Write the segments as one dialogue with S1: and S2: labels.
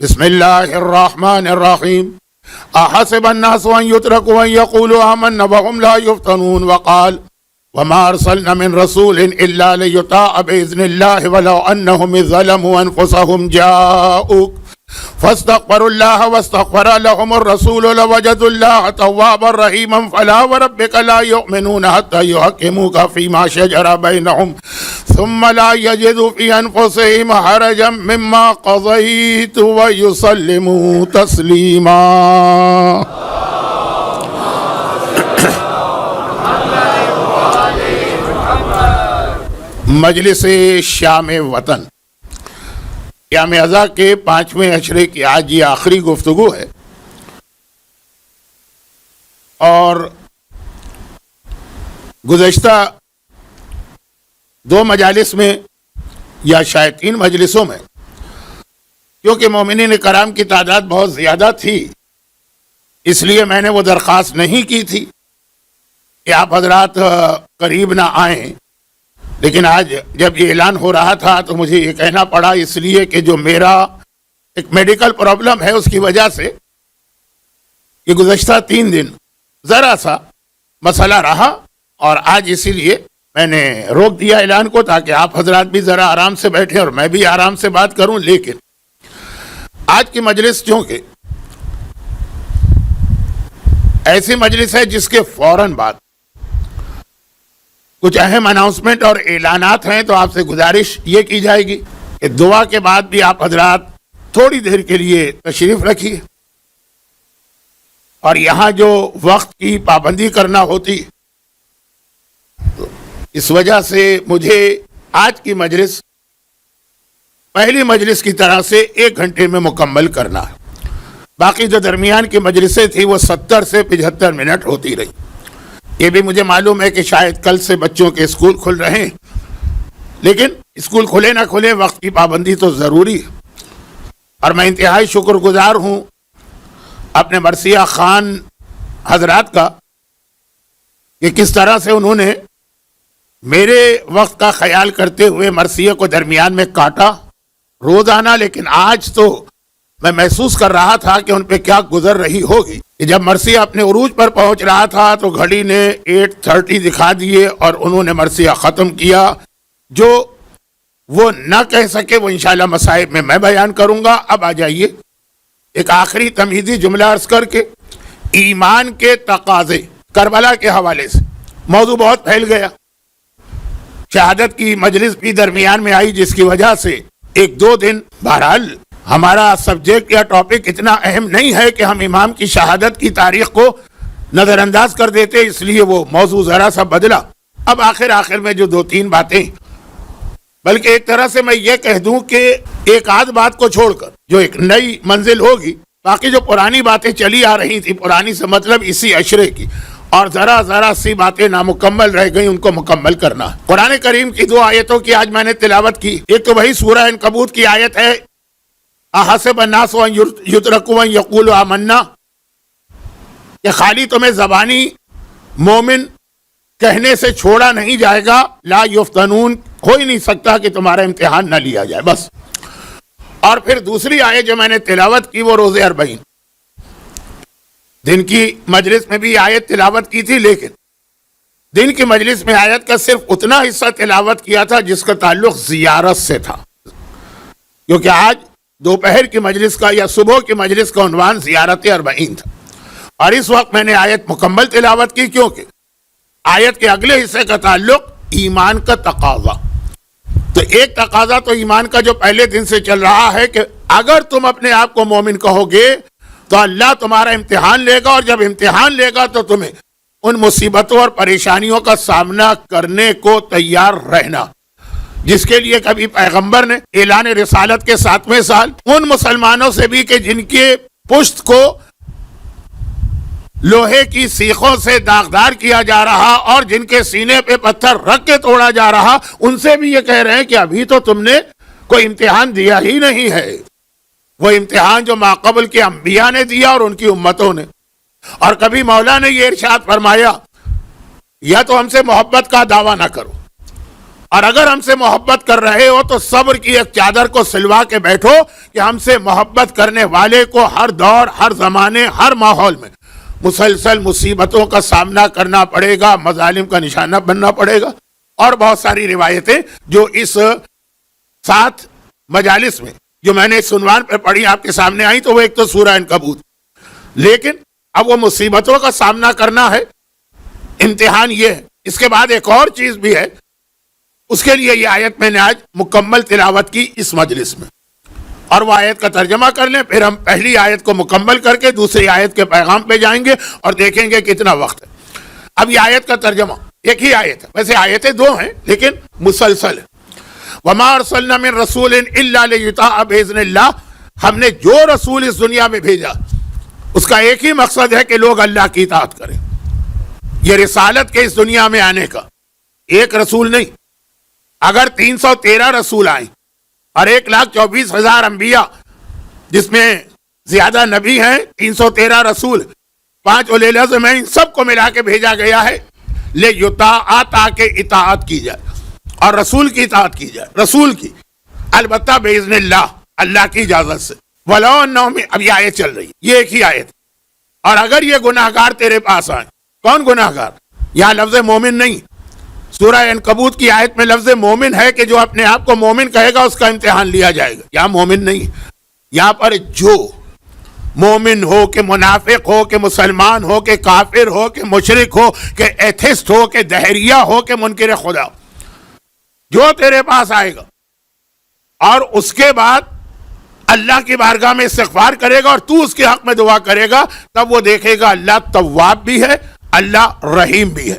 S1: بسم اللہ الرحمن الرحیم احسب الناس ان يتركوا ان يقولوا آمنا وهم لا يفتنون وقال وما ارسلنا من رسول الا ليطاع باذن الله ولو انهم اذ ظلموا انفسهم جاءوك فاستغفروا الله واستغفر لهم الرسول لوجدوا الله توابا رحيما فلا وربك لا يؤمنون حتى يحكموك فيما شجر بينهم ثم لا يجدوا في انفسهم حرجا مما قضيت ويسلموا تسليما. مجلس شام وطن ایام ازاں کے 5ویں عشرے کی آج یہ آخری گفتگو ہے، اور گزشتہ 2 مجالس میں یا شاید 3 مجلسوں میں کیونکہ مومنین کرام کی تعداد بہت زیادہ تھی، اس لیے میں نے وہ درخواست نہیں کی تھی کہ آپ حضرات قریب نہ آئیں، لیکن آج جب یہ اعلان ہو رہا تھا تو مجھے یہ کہنا پڑا، اس لیے کہ جو میرا ایک میڈیکل پرابلم ہے اس کی وجہ سے یہ گزشتہ 3 دن ذرا سا مسئلہ رہا، اور آج اسی لیے میں نے روک دیا اعلان کو تاکہ آپ حضرات بھی ذرا آرام سے بیٹھیں اور میں بھی آرام سے بات کروں. لیکن آج کی مجلس چونکہ ایسی مجلس ہے جس کے فوراً بعد کچھ اہم اناؤنسمنٹ اور اعلانات ہیں، تو آپ سے گزارش یہ کی جائے گی کہ دعا کے بعد بھی آپ حضرات تھوڑی دیر کے لیے تشریف رکھیے، اور یہاں جو وقت کی پابندی کرنا ہوتی اس وجہ سے مجھے آج کی مجلس پہلی مجلس کی طرح سے 1 گھنٹے میں مکمل کرنا ہے. باقی جو درمیان کی مجلسیں تھیں وہ 70 سے 75 منٹ ہوتی رہی. یہ بھی مجھے معلوم ہے کہ شاید کل سے بچوں کے اسکول کھل رہے ہیں، لیکن اسکول کھلے نہ کھلے وقت کی پابندی تو ضروری ہے. اور میں انتہائی شکر گزار ہوں اپنے مرثیہ خان حضرات کا کہ کس طرح سے انہوں نے میرے وقت کا خیال کرتے ہوئے مرثیہ کو درمیان میں کاٹا روزانہ. لیکن آج تو میں محسوس کر رہا تھا کہ ان پہ کیا گزر رہی ہوگی کہ جب مرثیہ اپنے عروج پر پہنچ رہا تھا تو گھڑی نے 8:30 دکھا دیے اور انہوں نے مرثیہ ختم کیا. جو وہ نہ کہہ سکے وہ انشاءاللہ مصائب میں بیان کروں گا. اب آ جائیے ایک آخری تمہیدی جملہ عرض کر کے ایمان کے تقاضے کربلا کے حوالے سے. موضوع بہت پھیل گیا، شہادت کی مجلس بھی درمیان میں آئی، جس کی وجہ سے 1-2 دن بہرحال ہمارا سبجیکٹ یا ٹاپک اتنا اہم نہیں ہے کہ ہم امام کی شہادت کی تاریخ کو نظر انداز کر دیتے، اس لیے وہ موضوع ذرا سا بدلا. اب آخر میں جو 2-3 باتیں، بلکہ ایک طرح سے میں یہ کہہ دوں کہ ایک آدھ بات کو چھوڑ کر جو ایک نئی منزل ہوگی، باقی جو پرانی باتیں چلی آ رہی تھی، پرانی سے مطلب اسی عشرے کی، اور ذرا سی باتیں نامکمل رہ گئی، ان کو مکمل کرنا. قرآن کریم کی 2 آیتوں کی آج میں نے تلاوت کی. ایک تو وہی سورہ عنکبوت کی آیت ہے احسب الناس ان یترکوا ان یقولوا آمنا، کہ خالی تمہیں زبانی مومن کہنے سے چھوڑا نہیں جائے گا، لا یفتنون، ہو ہی نہیں سکتا کہ تمہارا امتحان نہ لیا جائے بس. اور پھر دوسری آیت جو میں نے تلاوت کی وہ روزے 40 دن کی مجلس میں بھی آیت تلاوت کی تھی، لیکن دن کی مجلس میں آیت کا صرف اتنا حصہ تلاوت کیا تھا جس کا تعلق زیارت سے تھا، کیونکہ آج دوپہر کی مجلس کا یا صبح کی مجلس کا عنوان زیارت 40 تھا. اور اس وقت میں نے آیت مکمل تلاوت کی، کیونکہ آیت کے اگلے حصے کا تعلق ایمان کا تقاضا. تو ایک تقاضا تو ایمان کا جو پہلے دن سے چل رہا ہے کہ اگر تم اپنے آپ کو مومن کہو گے تو اللہ تمہارا امتحان لے گا، اور جب امتحان لے گا تو تمہیں ان مصیبتوں اور پریشانیوں کا سامنا کرنے کو تیار رہنا، جس کے لیے کبھی پیغمبر نے اعلان رسالت کے 7ویں سال ان مسلمانوں سے بھی کہ جن کے پشت کو لوہے کی سیخوں سے داغدار کیا جا رہا اور جن کے سینے پہ پتھر رکھ کے توڑا جا رہا، ان سے بھی یہ کہہ رہے ہیں کہ ابھی تو تم نے کوئی امتحان دیا ہی نہیں ہے، وہ امتحان جو ماقبل کے انبیاء نے دیا اور ان کی امتوں نے. اور کبھی مولا نے یہ ارشاد فرمایا یا تو ہم سے محبت کا دعویٰ نہ کرو، اور اگر ہم سے محبت کر رہے ہو تو صبر کی ایک چادر کو سلوا کے بیٹھو کہ ہم سے محبت کرنے والے کو ہر دور، ہر زمانے، ہر ماحول میں مسلسل مصیبتوں کا سامنا کرنا پڑے گا، مظالم کا نشانہ بننا پڑے گا۔ اور بہت ساری روایتیں جو اس 7 مجالس میں جو میں نے اس عنوان پہ پڑھی آپ کے سامنے آئی، تو وہ ایک تو سورہ عنکبوت، لیکن اب وہ مصیبتوں کا سامنا کرنا ہے، امتحان یہ ہے۔ اس کے بعد ایک اور چیز بھی ہے، اس کے لیے یہ آیت میں نے آج مکمل تلاوت کی اس مجلس میں، اور وہ آیت کا ترجمہ کر لیں، پھر ہم پہلی آیت کو مکمل کر کے دوسری آیت کے پیغام پہ جائیں گے اور دیکھیں گے کتنا وقت ہے۔ اب یہ آیت کا ترجمہ ایک ہی آیت ہے، ویسے آیتیں 2 ہیں لیکن مسلسل ہے۔ وَمَا أَرْسَلْنَا مِن رَسُولٍ إِلَّا لِيُطَاعَ بِإِذْنِ اللَّهِ، ہم نے جو رسول اس دنیا میں بھیجا اس کا ایک ہی مقصد ہے کہ لوگ اللہ کی اطاعت کریں۔ یہ رسالت کے اس دنیا میں آنے کا ایک رسول نہیں، اگر 313 رسول آئیں اور 1,24,000 انبیاء، جس میں زیادہ نبی ہیں، 313 رسول، 5 اولي العزم ہیں، ان سب کو ملا کے بھیجا گیا ہے لِيُطَاعَ، تاکہ اطاعت کی جائے اور رسول کی اطاعت کی جائے، رسول کی، البتہ بِإِذْنِ اللَّهِ، اللہ کی اجازت سے۔ وَلَوْ أَنَّهُمْ، اب یہ آیت چل رہی ہے، یہ ایک ہی آیت، اور اگر یہ گناہگار تیرے پاس آئیں، کون گناہگار؟ یہاں لفظ مومن نہیں، سورہ عنکبوت کی آیت میں لفظ مومن ہے کہ جو اپنے آپ کو مومن کہے گا اس کا امتحان لیا جائے گا، یہاں مومن نہیں، یہاں پر جو مومن ہو کہ منافق ہو کہ مسلمان ہو کہ کافر ہو کہ مشرک ہو کہ ایتھسٹ ہو کہ دہریہ ہو کہ منکر خدا، جو تیرے پاس آئے گا اور اس کے بعد اللہ کی بارگاہ میں استغفار کرے گا اور تو اس کے حق میں دعا کرے گا، تب وہ دیکھے گا اللہ تواب بھی ہے، اللہ رحیم بھی ہے۔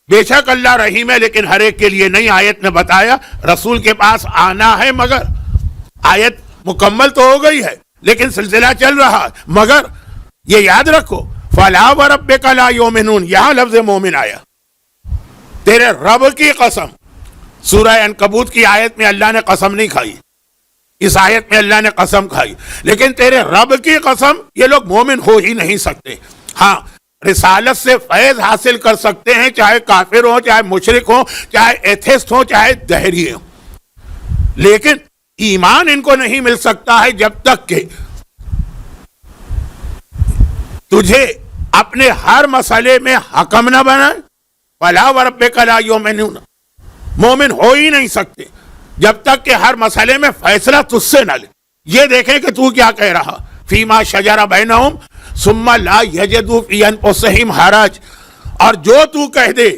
S1: بے شک اللہ رحیم ہے، لیکن ہر ایک کے لیے نہیں۔ آیت نے بتایا رسول کے پاس آنا ہے، مگر آیت مکمل تو ہو گئی ہے لیکن سلسلہ چل رہا، مگر یہ یاد رکھو فَلَا وَرَبِّكَ لَا يُؤْمِنُونَ، یہاں لفظ مومن آیا، تیرے رب کی قسم۔ سورہ عنکبوت کی آیت میں اللہ نے قسم نہیں کھائی، اس آیت میں اللہ نے قسم کھائی، لیکن تیرے رب کی قسم یہ لوگ مومن ہو ہی نہیں سکتے۔ ہاں، رسالت سے فیض حاصل کر سکتے ہیں، چاہے کافر ہوں، چاہے مشرک ہوں، چاہے ایتھسٹ ہوں، چاہے دہری ہوں، لیکن ایمان ان کو نہیں مل سکتا ہے جب تک کہ تجھے اپنے ہر مسئلے میں حکم نہ بنائے۔ فَلَا وَرَبِّكَ لَا يُؤْمِنُونَ، مومن ہو ہی نہیں سکتے جب تک کہ ہر مسئلے میں فیصلہ تجھ سے نہ لے، یہ دیکھیں کہ تو کیا کہہ رہا۔ فیما شجر بینہم ثم لا یجدوا فی انفسہم حرج، اور جو تو کہہ دے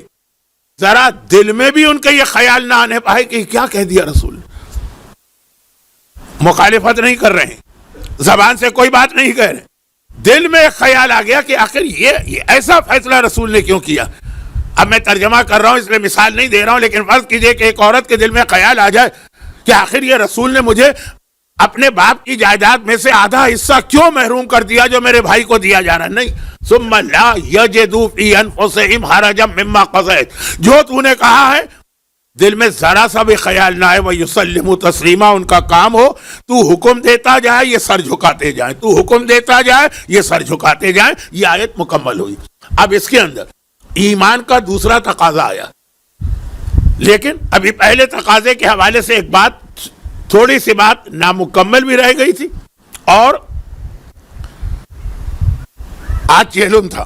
S1: ذرا دل میں بھی ان کے یہ خیال نہ آنے پائے کہ کیا کہہ دیا رسول، مخالفت نہیں کر رہے ہیں، زبان سے کوئی بات نہیں کہہ رہے، دل میں ایک خیال آ گیا کہ آخر یہ ایسا فیصلہ رسول نے کیوں کیا۔ اب میں ترجمہ کر رہا ہوں اس لیے مثال نہیں دے رہا ہوں، لیکن فرض کیجئے کہ ایک عورت کے دل میں خیال آ جائے کہ آخر یہ رسول نے مجھے اپنے باپ کی جائیداد میں سے آدھا حصہ کیوں محروم کر دیا جو میرے بھائی کو دیا جا رہا ہے۔ نہیں، ثم لا یجدوا فی انفسہم حرجا مما قضیت، جو تو نے کہا ہے دل میں ذرا سا بھی خیال نہ آئے، وَيُسَلِّمُوا تسلیما، ان کا کام ہو تو حکم دیتا جائے یہ سر جھکاتے جائیں، تو حکم دیتا جائے یہ سر جھکاتے جائیں۔ یہ آیت مکمل ہوئی۔ اب اس کے اندر ایمان کا دوسرا تقاضا آیا، لیکن ابھی پہلے تقاضے کے حوالے سے ایک بات، تھوڑی سی بات نامکمل بھی رہ گئی تھی، اور آج چہلم تھا،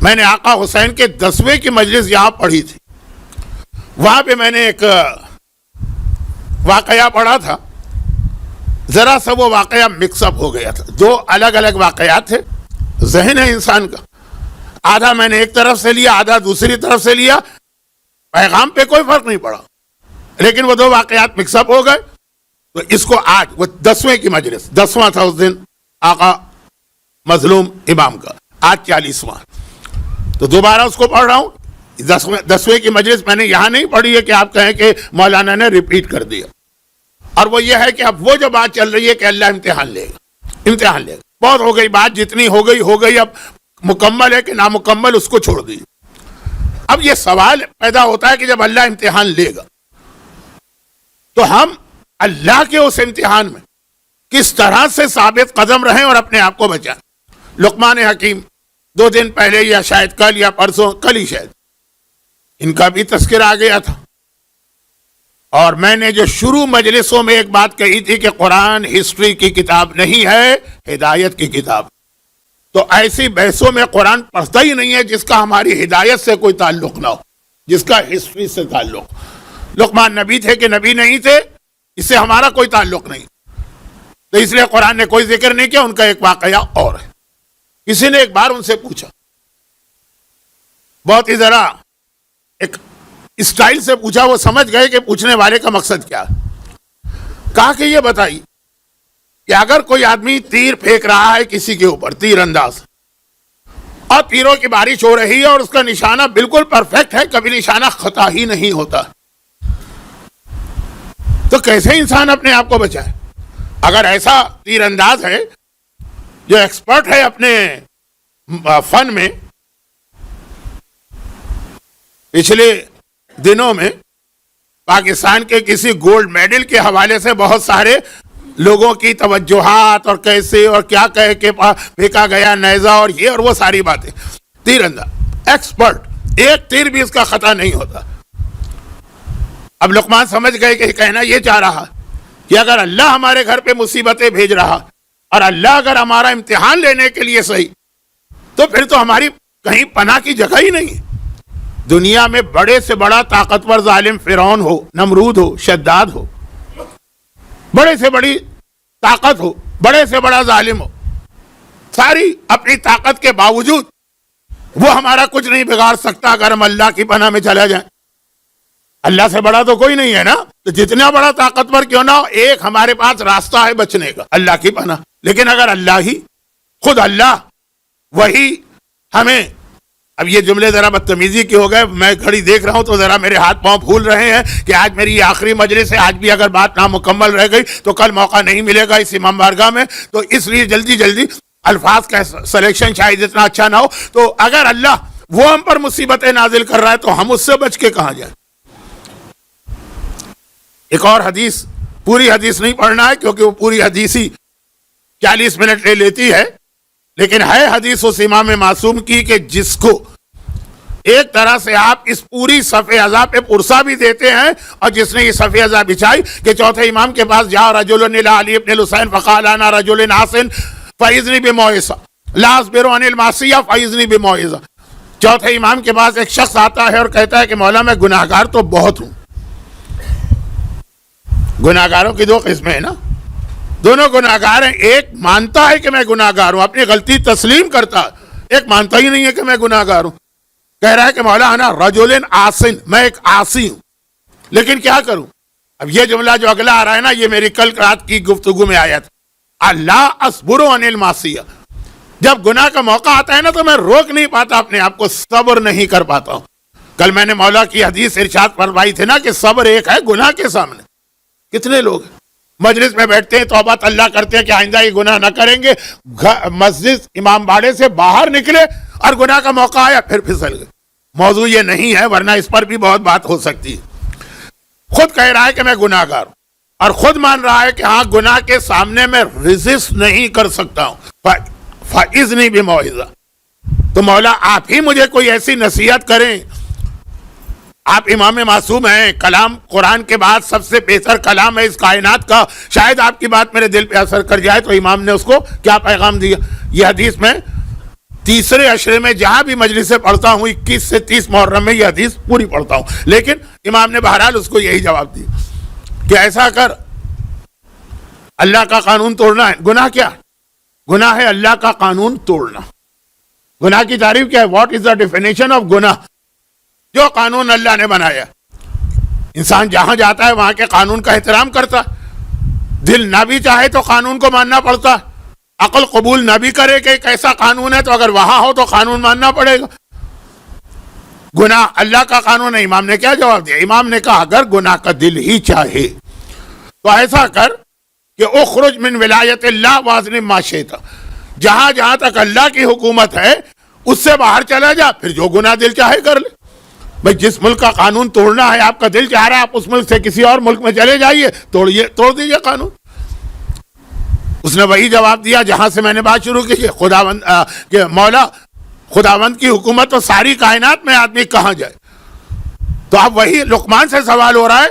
S1: میں نے آقا حسین کے 10ویں کی مجلس یہاں پڑھی تھی، وہاں پہ میں نے ایک واقعہ پڑھا تھا، ذرا سا وہ واقعہ مکس اپ ہو گیا تھا، 2 الگ الگ واقعات تھے۔ ذہن ہے انسان کا، آدھا میں نے ایک طرف سے لیا، آدھا دوسری طرف سے لیا، پیغام پہ کوئی فرق نہیں پڑا، لیکن وہ 2 واقعات مکس اپ ہو گئے، تو اس کو آج وہ 10ویں کی مجلس، 10واں تھا اس دن آقا مظلوم امام کا، آج 40واں، تو دوبارہ اس کو پڑھ رہا ہوں۔ 10ویں کی مجلس میں نے یہاں نہیں پڑھی ہے کہ آپ کہیں کہ مولانا نے ریپیٹ کر دیا، اور وہ یہ ہے کہ اب وہ جو بات چل رہی ہے کہ اللہ امتحان لے گا، امتحان لے گا، بہت ہو گئی بات، جتنی ہو گئی، اب مکمل ہے کہ نامکمل اس کو چھوڑ دیجیے۔ اب یہ سوال پیدا ہوتا ہے کہ جب اللہ امتحان لے گا تو ہم اللہ کے اس امتحان میں کس طرح سے ثابت قدم رہیں اور اپنے آپ کو بچائیں۔ لقمان حکیم 2 دن پہلے یا شاید کل یا پرسوں، کل ہی شاید، ان کا بھی تذکرہ آ گیا تھا، اور میں نے جو شروع مجلسوں میں ایک بات کہی تھی کہ قرآن ہسٹری کی کتاب نہیں ہے، ہدایت کی کتاب. تو ایسی بحثوں میں قرآن پڑھتا ہی نہیں ہے جس کا ہماری ہدایت سے کوئی تعلق نہ ہو، جس کا ہسٹری سے تعلق. لقمان نبی تھے کہ نبی نہیں تھے، اس سے ہمارا کوئی تعلق نہیں. تو اس لیے قرآن نے کوئی ذکر نہیں کیا. ان کا ایک واقعہ اور ہے. کسی نے ایک بار ان سے پوچھا، بہت ہی ذرا ایک اسٹائل سے پوچھا، وہ سمجھ گئے کہ پوچھنے والے کا مقصد کیا. کہا کہ یہ بتائی کہ اگر کوئی آدمی تیر پھینک رہا ہے کسی کے اوپر، تیر انداز، اور تیروں کی بارش ہو رہی ہے اور اس کا نشانہ بالکل پرفیکٹ ہے، کبھی نشانہ خطا ہی نہیں ہوتا، تو کیسے انسان اپنے آپ کو بچائے؟ اگر ایسا تیر انداز ہے جو ایکسپرٹ ہے اپنے فن میں، پچھلے دنوں میں پاکستان کے کسی گولڈ میڈل کے حوالے سے بہت سارے لوگوں کی توجہات اور کیسے اور کیا کہہ کے پھینکا گیا نیزہ اور یہ اور وہ ساری باتیں. تیر انداز ایکسپرٹ، ایک تیر بھی اس کا خطا نہیں ہوتا. اب لقمان سمجھ گئے کہ کہنا یہ چاہ رہا کہ اگر اللہ ہمارے گھر پہ مصیبتیں بھیج رہا اور اللہ اگر ہمارا امتحان لینے کے لیے صحیح، تو پھر تو ہماری کہیں پناہ کی جگہ ہی نہیں. دنیا میں بڑے سے بڑا طاقتور ظالم فرعون ہو، نمرود ہو، شداد ہو، بڑے سے بڑی طاقت ہو، بڑے سے بڑا ظالم ہو، ساری اپنی طاقت کے باوجود وہ ہمارا کچھ نہیں بگاڑ سکتا اگر ہم اللہ کی پناہ میں چلا جائیں. اللہ سے بڑا تو کوئی نہیں ہے نا. تو جتنا بڑا طاقتور کیوں نہ ہو، ایک ہمارے پاس راستہ ہے بچنے کا، اللہ کی پناہ. لیکن اگر اللہ ہی خود اللہ وہی ہمیں، اب یہ جملے ذرا بدتمیزی کے ہو گئے، میں گھڑی دیکھ رہا ہوں تو ذرا میرے ہاتھ پاؤں پھول رہے ہیں کہ آج میری یہ آخری مجلس ہے، آج بھی اگر بات نامکمل رہ گئی تو کل موقع نہیں ملے گا اس امام بارگاہ میں. تو اس لیے جلدی جلدی الفاظ کا سلیکشن شاید اتنا اچھا نہ ہو. تو اگر اللہ وہ ہم پر مصیبتیں نازل کر رہا ہے تو ہم اس سے بچ کے کہاں جائیں. ایک اور حدیث، پوری حدیث نہیں پڑھنا ہے کیونکہ وہ پوری حدیث ہی 40 منٹ لے لیتی ہے، لیکن ہے حدیث اس امام معصوم کی کہ جس کو ایک طرح سے آپ اس پوری صف اعضاء پہ پرسا بھی دیتے ہیں، اور جس نے یہ صف اعضاء بچھائی کہ چوتھے امام کے پاس جا رجل الى علی ابن الحسین فقال انا رجل حسن فاذنی بموعظہ لا اصبر عن المعصیہ فاذنی بموعظہ. چوتھے امام کے پاس ایک شخص آتا ہے اور کہتا ہے کہ مولا میں گناہگار تو بہت ہوں. گناہگاروں کی دو قسمیں ہیں نا، دونوں گناہگار ہیں. ایک مانتا ہے کہ میں گناہگار ہوں، اپنی غلطی تسلیم کرتا ہے، ایک مانتا ہی نہیں ہے کہ میں گناہگار ہوں. کہہ رہا ہے کہ مولا انا رجل عاصٍ، میں ایک عاصی ہوں، لیکن کیا کروں. اب یہ جملہ جو اگلا آ رہا ہے نا، یہ میری کل رات کی گفتگو میں آیا تھا، اللہ اصبر عن المعصیہ. جب گناہ کا موقع آتا ہے نا تو میں روک نہیں پاتا اپنے آپ کو، صبر نہیں کر پاتا ہوں. کل میں نے مولا کی حدیث ارشاد فرمائی تھی نا کہ صبر ایک ہے گناہ کے سامنے. کتنے لوگ مجلس میں بیٹھتے ہیں، توبہ اللہ کرتے ہیں کہ آئندہ یہ گناہ نہ کریں گے، مسجد امام باڑے سے باہر نکلے اور گناہ کا موقع آیا پھر پھسل گئے. موضوع یہ نہیں ہے، ورنہ اس پر بھی بہت بات ہو سکتی ہے. خود کہہ رہا ہے کہ میں گناہ گار ہوں اور خود مان رہا ہے کہ ہاں گناہ کے سامنے میں ریزسٹ نہیں کر سکتا ہوں. فاذنی بموعظہ. تو مولا آپ ہی مجھے کوئی ایسی نصیحت کریں. آپ امام معصوم ہیں، کلام قرآن کے بعد سب سے بہتر کلام ہے اس کائنات کا، شاید آپ کی بات میرے دل پہ اثر کر جائے. تو امام نے اس کو کیا پیغام دیا؟ یہ حدیث میں تیسرے عشرے میں جہاں بھی مجلسیں پڑھتا ہوں 21 سے 30 محرم میں یہ حدیث پوری پڑھتا ہوں، لیکن امام نے بہرحال اس کو یہی جواب دیا کہ ایسا کر، اللہ کا قانون توڑنا ہے. گناہ کیا گناہ ہے؟ اللہ کا قانون توڑنا. گناہ کی تعریف کیا ہے؟ What is the definition of گناہ؟ جو قانون اللہ نے بنایا، انسان جہاں جاتا ہے وہاں کے قانون کا احترام کرتا، دل نہ بھی چاہے تو قانون کو ماننا پڑتا، عقل قبول نہ بھی کرے کہ کیسا قانون ہے تو اگر وہاں ہو تو قانون ماننا پڑے گا. گناہ اللہ کا قانون ہے. امام نے کیا جواب دیا؟ امام نے کہا اگر گناہ کا دل ہی چاہے تو ایسا کر کہ اخرج من ولایت اللہ واظلم ما شئت، جہاں جہاں تک اللہ کی حکومت ہے اس سے باہر چلا جا، پھر جو گناہ دل چاہے کر لے. بھائی جس ملک کا قانون توڑنا ہے، آپ کا دل چاہ رہا ہے آپ اس ملک سے کسی اور ملک میں چلے جائیے، توڑ دیجئے قانون. اس نے وہی جواب دیا جہاں سے میں نے بات شروع کی، خداوند کہ مولا خداوند کی حکومت تو ساری کائنات میں، آدمی کہاں جائے. تو اب وہی لقمان سے سوال ہو رہا ہے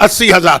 S1: 80,000।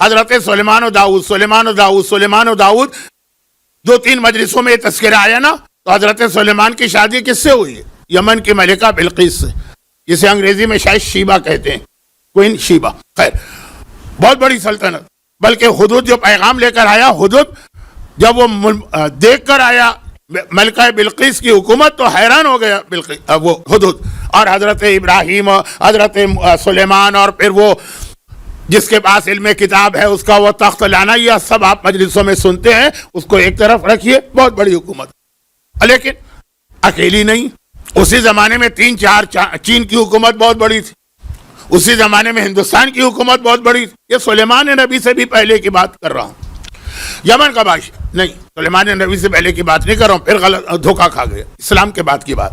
S1: حضرت سلیمان و داؤد، سلیمان و داؤد، سلیمان و داؤد، 2-3 مجلسوں میں یہ تذکرہ آیا نا، تو حضرت سلیمان کی شادی کس سے ہوئی ہے؟ یمن کی ملکہ بلقیس سے، جسے انگریزی میں شاید شیبہ کہتے ہیں، کوئن شیبہ. خیر، بہت بڑی سلطنت. بلکہ حدود جو پیغام لے کر آیا، حدود جب وہ دیکھ کر آیا ملکہ بلقیس کی حکومت، تو حیران ہو گیا وہ حدود. اور حضرت ابراہیم، حضرت سلیمان، اور پھر وہ جس کے پاس علم کتاب ہے اس کا وہ تخت لانا، یہ سب آپ مجلسوں میں سنتے ہیں. اس کو ایک طرف رکھیے، بہت بڑی حکومت. لیکن اکیلی نہیں، اسی زمانے میں 3-4 چین کی حکومت بہت بڑی تھی، اسی زمانے میں ہندوستان کی حکومت بہت بڑی تھی. یہ سلیمان نبی سے بھی پہلے کی بات کر رہا ہوں. یمن کا بادشاہ نہیں، سلیمان نبی سے پہلے کی بات نہیں کر رہا ہوں، پھر غلط دھوکہ کھا گیا، اسلام کے بعد کی بات.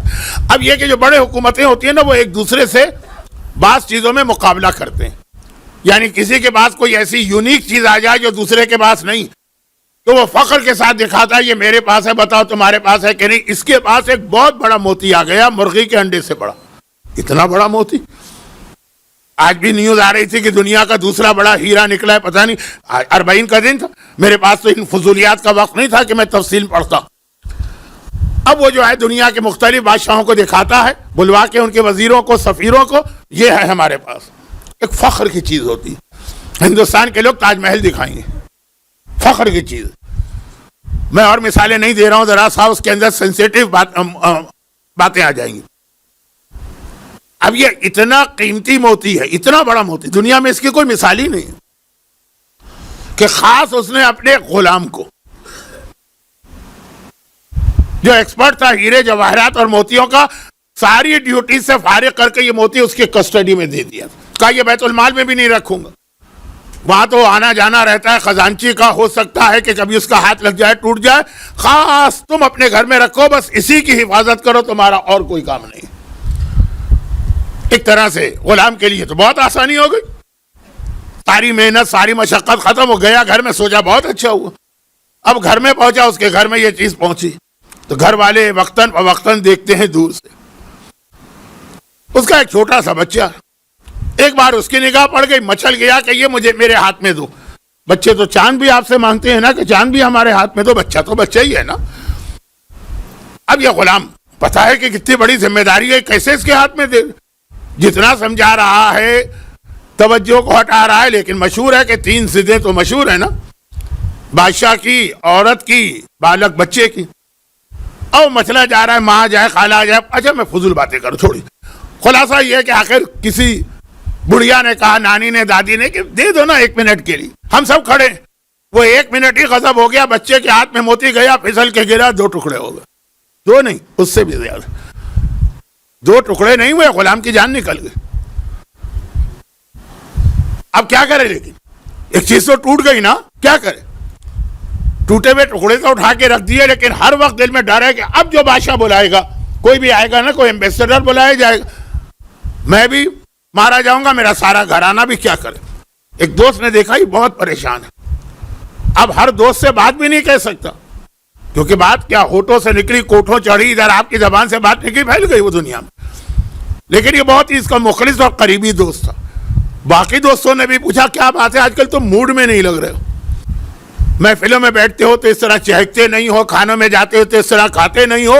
S1: اب یہ کہ جو بڑے حکومتیں ہوتی ہیں نا، وہ ایک دوسرے سے بعض چیزوں میں مقابلہ کرتے ہیں. یعنی کسی کے پاس کوئی ایسی یونیک چیز آ جائے جو دوسرے کے پاس نہیں، تو وہ فخر کے ساتھ دکھاتا ہے یہ میرے پاس ہے، بتاؤ تمہارے پاس ہے کہ نہیں. اس کے پاس ایک بہت بڑا موتی آ گیا، مرغی کے انڈے سے بڑا، اتنا بڑا موتی. آج بھی نیوز آ رہی تھی کہ دنیا کا دوسرا بڑا ہیرا نکلا ہے، پتہ نہیں 40 کا دن تھا. میرے پاس تو ان فضولیات کا وقت نہیں تھا کہ میں تفصیل پڑھتا. اب وہ جو ہے دنیا کے مختلف بادشاہوں کو دکھاتا ہے، بلوا کے ان کے وزیروں کو، سفیروں کو، یہ ہے ہمارے پاس. ایک فخر کی چیز ہوتی ہے. ہندوستان کے لوگ تاج محل دکھائیں گے، فخر کی چیز. میں اور مثالیں نہیں دے رہا ہوں، ذرا سا اس کے اندر سینسیٹیو باتیں آ جائیں گی. اب یہ اتنا قیمتی موتی ہے، اتنا بڑا موتی، دنیا میں اس کی کوئی مثال ہی نہیں ہے کہ خاص اس نے اپنے غلام کو، جو ایکسپرٹ تھا ہیرے جواہرات اور موتیوں کا، ساری ڈیوٹی سے فارغ کر کے یہ موتی اس کی کسٹڈی میں دے دیا. کہا یہ بیت المال میں بھی نہیں رکھوں گا، وہاں تو آنا جانا رہتا ہے، خزانچی کا ہو سکتا ہے کہ کبھی اس کا ہاتھ لگ جائے، ٹوٹ جائے، خاص تم اپنے گھر میں رکھو، بس اسی کی حفاظت کرو، تمہارا اور کوئی کام نہیں. ایک طرح سے غلام کے لیے تو بہت آسانی ہو گئی، ساری محنت، ساری مشقت ختم ہو گیا. گھر میں سوچا بہت اچھا ہوا. اب گھر میں پہنچا، اس کے گھر میں یہ چیز پہنچی، تو گھر والے وقتاً فوقتاً دیکھتے ہیں دور سے. اس کا ایک چھوٹا سا بچہ، ایک بار اس کی نگاہ پڑ گئی، مچل گیا کہ یہ مجھے میرے ہاتھ میں دو. بچے تو چاند بھی آپ سے مانگتے ہیں نا کہ چاند بھی ہمارے ہاتھ میں دو، بچہ تو بچہ ہی ہے نا. اب یہ غلام پتا ہے کہ کتنی بڑی ذمہ داری ہے، کیسے اس کے ہاتھ میں دے. جتنا سمجھا رہا ہے، توجہ کو ہٹا رہا ہے، لیکن مشہور ہے کہ 3 ضدیں تو مشہور ہے نا، بادشاہ کی، عورت کی، بالغ بچے کی. اور مچلا جا رہا ہے، ماں جائے، خالہ آ جائے. اچھا میں فضول باتیں کروں چھوڑی. خلاصہ یہ ہے کہ آخر کسی بڑھیا نے کہا، نانی نے، دادی نے، کہ دے دو نا 1 منٹ کے لیے. ہم سب کھڑے، وہ 1 منٹ ہی غضب ہو گیا، بچے کے ہاتھ میں موتی گیا، پھسل کے گرا، 2 ٹکڑے ہو گئے. 2 نہیں، اس سے بھی زیادہ. 2 ٹکڑے نہیں ہوئے، غلام کی جان نکل گئی. اب کیا کرے؟ لیکن ایک چیز تو ٹوٹ گئی نا، کیا کرے؟ ٹوٹے ہوئے ٹکڑے تو اٹھا کے رکھ دیے، لیکن ہر وقت دل میں ڈر ہے کہ اب جو بادشاہ بلائے گا، کوئی بھی آئے گا نا، کوئی ایمبیسڈر بلایا جائے گا، میں بھی مارا جاؤں گا، میرا سارا گھرانہ بھی. کیا کرے؟ ایک دوست نے دیکھا یہ بہت پریشان ہے. اب ہر دوست سے بات بھی نہیں کہہ سکتا، کیونکہ بات کیا ہونٹوں سے نکلی، کوٹھوں چڑھی، ادھر آپ کی زبان سے بات نکلی، پھیل گئی وہ دنیا میں. لیکن یہ بہت ہی اس کا مخلص اور قریبی دوست تھا. باقی دوستوں نے بھی پوچھا کیا بات ہے، آج کل تم موڈ میں نہیں لگ رہے ہو، محفلوں میں بیٹھتے ہو تو اس طرح چہکتے نہیں ہو، کھانوں میں جاتے ہو تو اس طرح کھاتے نہیں ہو،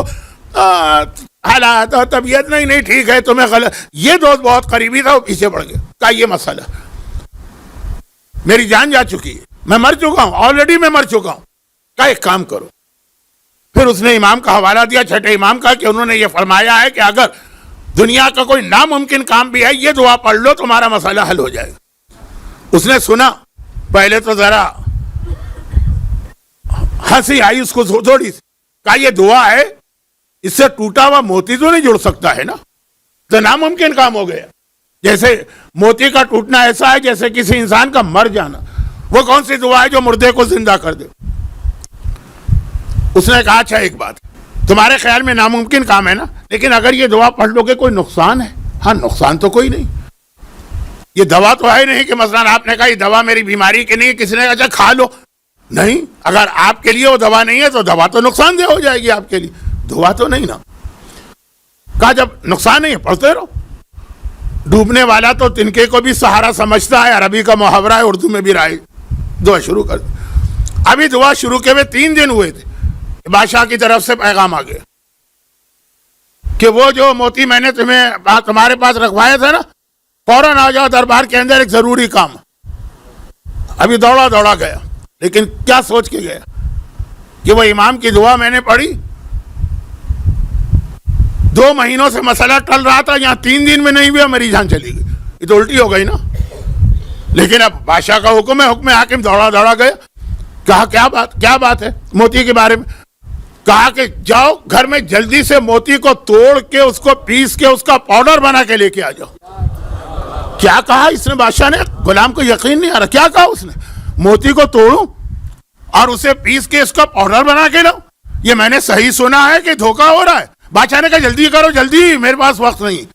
S1: حالات اور طبیعت نہیں ٹھیک ہے، تمہیں غلط. یہ دوست بہت قریبی تھا، وہ پیچھے پڑ گیا. کہا یہ مسئلہ، میری جان جا چکی ہے، میں مر چکا ہوں، آلریڈی میں مر چکا ہوں. کہا ایک کام کرو. پھر اس نے امام کا حوالہ دیا، چھٹے امام کا، کہ انہوں نے یہ فرمایا ہے کہ اگر دنیا کا کوئی ناممکن کام بھی ہے، یہ دعا پڑھ لو، تمہارا مسئلہ حل ہو جائے گا. اس نے سنا، پہلے تو ذرا ہنسی آئی اس کو تھوڑی سی. کہا یہ دعا ہے، اس سے ٹوٹا ہوا موتی تو نہیں جڑ سکتا ہے نا، تو ناممکن کام ہو گیا. جیسے موتی کا ٹوٹنا ایسا ہے جیسے کسی انسان کا مر جانا. وہ کون سی دعا ہے جو مردے کو زندہ کر دے؟ اس نے کہا اچھا ایک بات، تمہارے خیال میں ناممکن کام ہے نا، لیکن اگر یہ دعا پڑھ لو گے کوئی نقصان ہے؟ ہاں نقصان تو کوئی نہیں، یہ دوا تو ہے نہیں کہ مثلا آپ نے کہا یہ دوا میری بیماری کے نہیں، کسی نے کہا اچھا کھا لو. نہیں، اگر آپ کے لیے وہ دوا نہیں ہے تو دوا تو نقصان دہ ہو جائے گی آپ کے لیے، دعا تو نہیں نا. کہا جب نقصان نہیں ہے پڑھتے رہو. ڈوبنے والا تو تنکے کو بھی سہارا سمجھتا ہے، عربی کا محاورہ ہے، اردو میں بھی رائج. دعا شروع کر دی. ابھی دعا شروع کے ہوئے 3 دن ہوئے تھے, بادشاہ کی طرف سے پیغام آ گیا کہ وہ جو موتی میں نے تمہارے پاس رکھوایا تھا نا, فوراً آ جاؤ دربار کے اندر, ایک ضروری کام. ابھی دوڑا دوڑا گیا, لیکن کیا سوچ کے گیا کہ وہ امام کی دعا میں نے پڑھی, 2 مہینوں سے مسئلہ ٹل رہا تھا, یہاں 3 دن میں نہیں ہوا, میری جان چلی گئی. یہ تو الٹی ہو گئی نا. لیکن اب بادشاہ کا حکم ہے, حکم حاکم, دوڑا دوڑا گیا. کہا کیا بات ہے موتی کے بارے میں. کہا کہ جاؤ گھر میں جلدی سے موتی کو توڑ کے اس کو پیس کے اس کا پاؤڈر بنا کے لے کے آ جاؤ. کیا کہا اس نے بادشاہ نے, غلام کو یقین نہیں آ رہا. کیا کہا اس نے, موتی کو توڑوں اور اسے پیس کے اس کا پاؤڈر بنا کے لاؤ. یہ میں نے صحیح سنا ہے کہ دھوکہ ہو رہا ہے. بادشاہ نے کہا جلدی کرو, جلدی, میرے پاس وقت نہیں.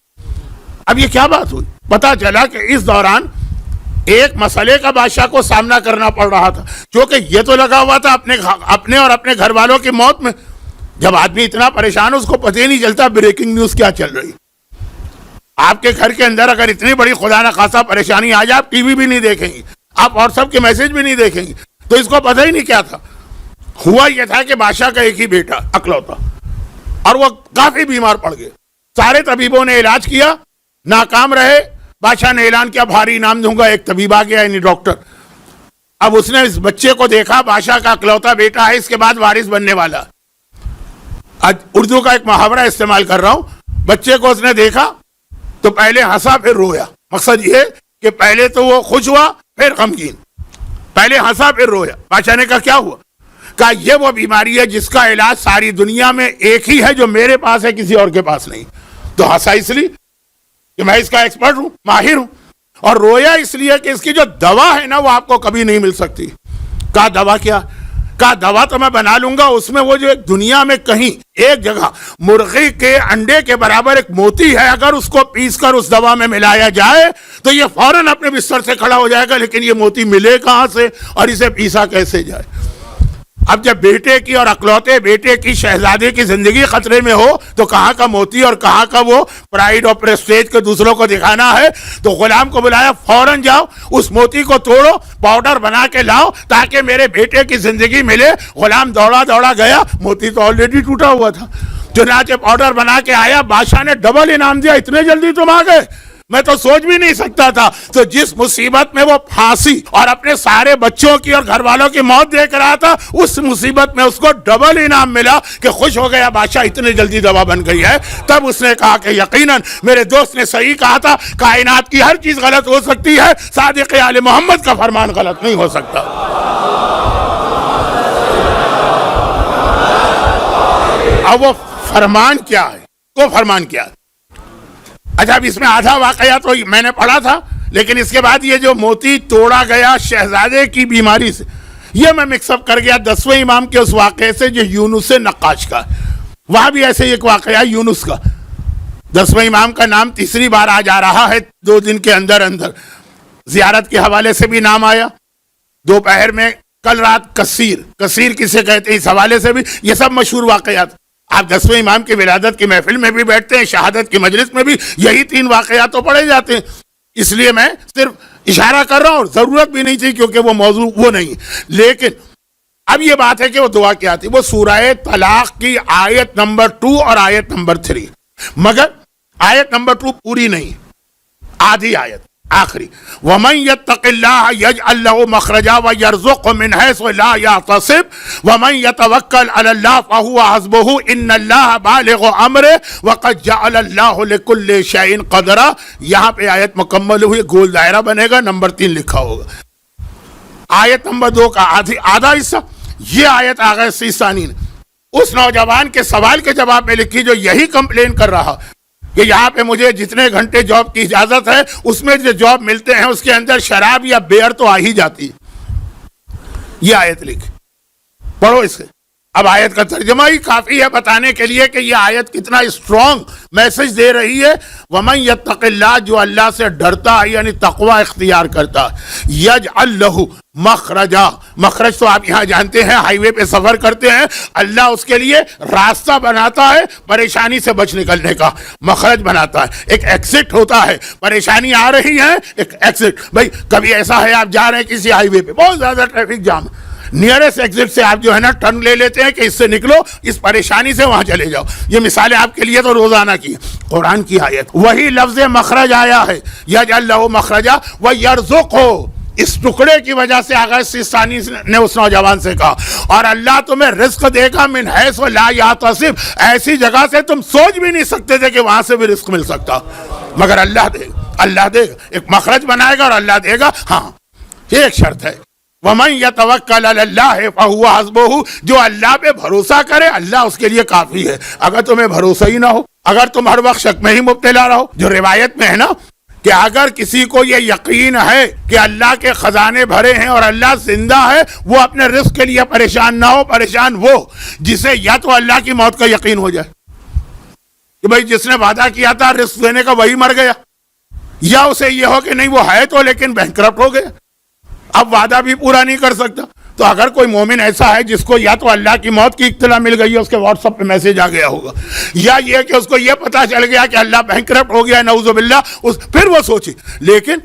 S1: اب یہ کیا بات ہوئی؟ پتا چلا کہ اس دوران ایک مسئلے کا بادشاہ کو سامنا کرنا پڑ رہا تھا, کیونکہ یہ تو لگا ہوا تھا اپنے اور اپنے گھر والوں کی موت میں. جب آدمی اتنا پریشان اس کو پتہ ہی نہیں چلتا بریکنگ نیوز کیا چل رہی. آپ کے گھر کے اندر اگر اتنی بڑی خدا نخواستہ پریشانی آ جائے, آپ ٹی وی بھی نہیں دیکھیں گے, آپ واٹس ایپ کے میسج بھی نہیں دیکھیں گے. تو اس کو پتہ ہی نہیں کیا تھا. ہوا یہ تھا کہ بادشاہ کا ایک ہی بیٹا اکلوتا, اور وہ کافی بیمار پڑ گئے. سارے طبیبوں نے علاج کیا, ناکام رہے. بادشاہ نے اعلان کیا بھاری انعام دوں گا. ایک طبیب آ گیا, یعنی ڈاکٹر. اب اس نے اس بچے کو دیکھا, بادشاہ کا اکلوتا بیٹا ہے, اس کے بعد وارث بننے والا. آج اردو کا ایک محاورہ استعمال کر رہا ہوں. بچے کو اس نے دیکھا تو پہلے ہنسا پھر رویا. مقصد یہ کہ پہلے تو وہ خوش ہوا پھر غمگین, پہلے ہنسا پھر رویا. بادشاہ نے کہا کیا ہوا؟ کہا یہ وہ بیماری ہے جس کا علاج ساری دنیا میں ایک ہی ہے, جو میرے پاس ہے, کسی اور کے پاس نہیں. تو ہنسا اس لیے کہ میں اس کا ایکسپرٹ ہوں, ماہر ہوں, اور رویا اس لیے کہ اس کی جو دوا ہے نا وہ آپ کو کبھی نہیں مل سکتی. کہا دوا کیا؟ کہا دوا تو میں بنا لوں گا. اس میں وہ جو ایک دنیا میں کہیں ایک جگہ مرغی کے انڈے کے برابر ایک موتی ہے, اگر اس کو پیس کر اس دوا میں ملایا جائے تو یہ فوراً اپنے بستر سے کھڑا ہو جائے گا. لیکن یہ موتی ملے کہاں سے اور اسے پیسا کیسے جائے؟ اب جب بیٹے کی اور اکلوتے بیٹے کی, شہزادے کی زندگی خطرے میں ہو تو کہاں کا موتی اور کہاں کا وہ پرائیڈ اور پریسٹیج کے دوسروں کو دکھانا ہے. تو غلام کو بلایا, فوراً جاؤ اس موتی کو توڑو, پاؤڈر بنا کے لاؤ تاکہ میرے بیٹے کی زندگی ملے. غلام دوڑا دوڑا گیا, موتی تو آلریڈی ٹوٹا ہوا تھا. چنانچہ پاؤڈر بنا کے آیا. بادشاہ نے ڈبل انعام دیا, اتنے جلدی تم آ گئے, میں تو سوچ بھی نہیں سکتا تھا. تو جس مصیبت میں وہ پھانسی اور اپنے سارے بچوں کی اور گھر والوں کی موت دیکھ رہا تھا, اس مصیبت میں اس کو ڈبل انعام ملا کہ خوش ہو گیا بادشاہ, اتنی جلدی دوا بن گئی ہے. تب اس نے کہا کہ یقیناً میرے دوست نے صحیح کہا تھا, کائنات کی ہر چیز غلط ہو سکتی ہے, صادق آل محمد کا فرمان غلط نہیں ہو سکتا. اب وہ فرمان کیا ہے؟ وہ فرمان کیا ہے؟ اچھا, اب اس میں آدھا واقعہ تو میں نے پڑھا تھا, لیکن اس کے بعد یہ جو موتی توڑا گیا شہزادے کی بیماری سے, یہ میں مکس اپ کر گیا 10ویں امام کے اس واقعے سے جو یونس نقاش کا. وہاں بھی ایسے ایک واقعہ یونس کا. 10ویں امام کا نام تیسری بار آ جا رہا ہے 2 دن کے اندر اندر. زیارت کے حوالے سے بھی نام آیا, دوپہر میں کل رات کثیر کسے کہتے ہیں اس حوالے سے بھی. یہ سب مشہور واقعات. آپ 10ویں امام کی ولادت کی محفل میں بھی بیٹھتے ہیں, شہادت کی مجلس میں بھی یہی 3 واقعات تو پڑھے جاتے ہیں. اس لیے میں صرف اشارہ کر رہا ہوں, ضرورت بھی نہیں تھی کیونکہ وہ موضوع وہ نہیں. لیکن اب یہ بات ہے کہ وہ دعا کیا تھی. وہ سورہ طلاق کی آیت نمبر 2 اور آیت نمبر 3, مگر آیت نمبر 2 پوری نہیں, آدھی آیت آخری. وَمَن يَتَّقِ اللَّهَ يَجْعَل لَّهُ مَخْرَجًا وَيَرْزُقْهُ مِنْ حَيْثُ لَا يَحْتَسِبُ وَمَن يَتَوَكَّلْ عَلَى اللَّهِ فَهُوَ حَسْبُهُ إِنَّ اللَّهَ بَالِغُ أَمْرِهِ وَقَدْ جَعَلَ اللَّهُ لِكُلِّ شَيْءٍ قَدْرًا. یہاں پہ آیت مکمل ہوئی, گول دائرہ بنے گا, نمبر 3 لکھا ہوگا. آیت نمبر 2 کا آدھا حصہ. یہ آیت آ گئے سیسانی نے اس نوجوان کے سوال کے جواب میں لکھی جو یہی کمپلین کر رہا کہ یہاں پہ مجھے جتنے گھنٹے جاب کی اجازت ہے اس میں جو جاب ملتے ہیں اس کے اندر شراب یا بیئر تو آ ہی جاتی ہے. یہ آیت لکھ پڑھو اسے. اب آیت کا ترجمہ ہی کافی ہے بتانے کے لیے کہ یہ آیت کتنا اسٹرانگ میسج دے رہی ہے. وَمَن يَتَّقِ اللَّهَ، جو اللہ سے ڈرتا ہے یعنی تقوی اختیار کرتا ہے، يَجْعَلْ لَهُ مخرجا. مخرج تو آپ یہاں جانتے ہیں، ہائی وے پہ سفر کرتے ہیں، اللہ اس کے لیے راستہ بناتا ہے پریشانی سے بچ نکلنے کا، مخرج بناتا ہے. ایک ایکسٹ ہوتا ہے، پریشانی آ رہی ہے، ایک ایکسٹ. بھائی کبھی ایسا ہے آپ جا رہے ہیں کسی ہائی وے پہ، بہت زیادہ ٹریفک جام، نیئرسٹ ایگزٹ سے آپ جو ہے نا ٹرن لے لیتے ہیں کہ اس سے نکلو، اس پریشانی سے وہاں چلے جاؤ. یہ مثالیں آپ کے لیے تو روزانہ کی. قرآن کی آیت وہی لفظ مخرج آیا ہے، یجعل لہ مخرجا ویرزقہ. اس ٹکڑے کی وجہ سے آغاز سیستانی نے اس نوجوان سے کہا، اور اللہ تمہیں رزق دے گا من حیث لا یحتسب، ایسی جگہ سے تم سوچ بھی نہیں سکتے تھے کہ وہاں سے بھی رزق مل سکتا، مگر اللہ دے گا. اللہ دے گا، ایک مخرج بنائے گا اور اللہ دے گا. ہاں یہ ایک شرط ہے، وَمَن يَتَوَكَّلْ عَلَى اللَّهِ فَهُوَ حَسْبُهُ. جو اللہ پہ بھروسہ کرے اللہ اس کے لیے کافی ہے. اگر تمہیں بھروسہ ہی نہ ہو، اگر تم ہر وقت شک میں ہی مبتلا رہو، جو روایت میں ہے نا کہ اگر کسی کو یہ یقین ہے کہ اللہ کے خزانے بھرے ہیں اور اللہ زندہ ہے، وہ اپنے رزق کے لیے پریشان نہ ہو. پریشان وہ جسے یا تو اللہ کی موت کا یقین ہو جائے کہ بھئی جس نے وعدہ کیا تھا رزق دینے کا وہی مر گیا، یا اسے یہ ہو کہ نہیں وہ ہے تو لیکن بینکرپٹ ہو گیا، اب وعدہ بھی پورا نہیں کر سکتا. تو اگر کوئی مومن ایسا ہے جس کو یا تو اللہ کی موت کی اطلاع مل گئی ہے، اس کے واٹس ایپ پہ میسج آ گیا ہوگا، یا یہ کہ اس کو یہ پتا چل گیا کہ اللہ بینکرپٹ ہو گیا، نعوذ باللہ، پھر وہ سوچے. لیکن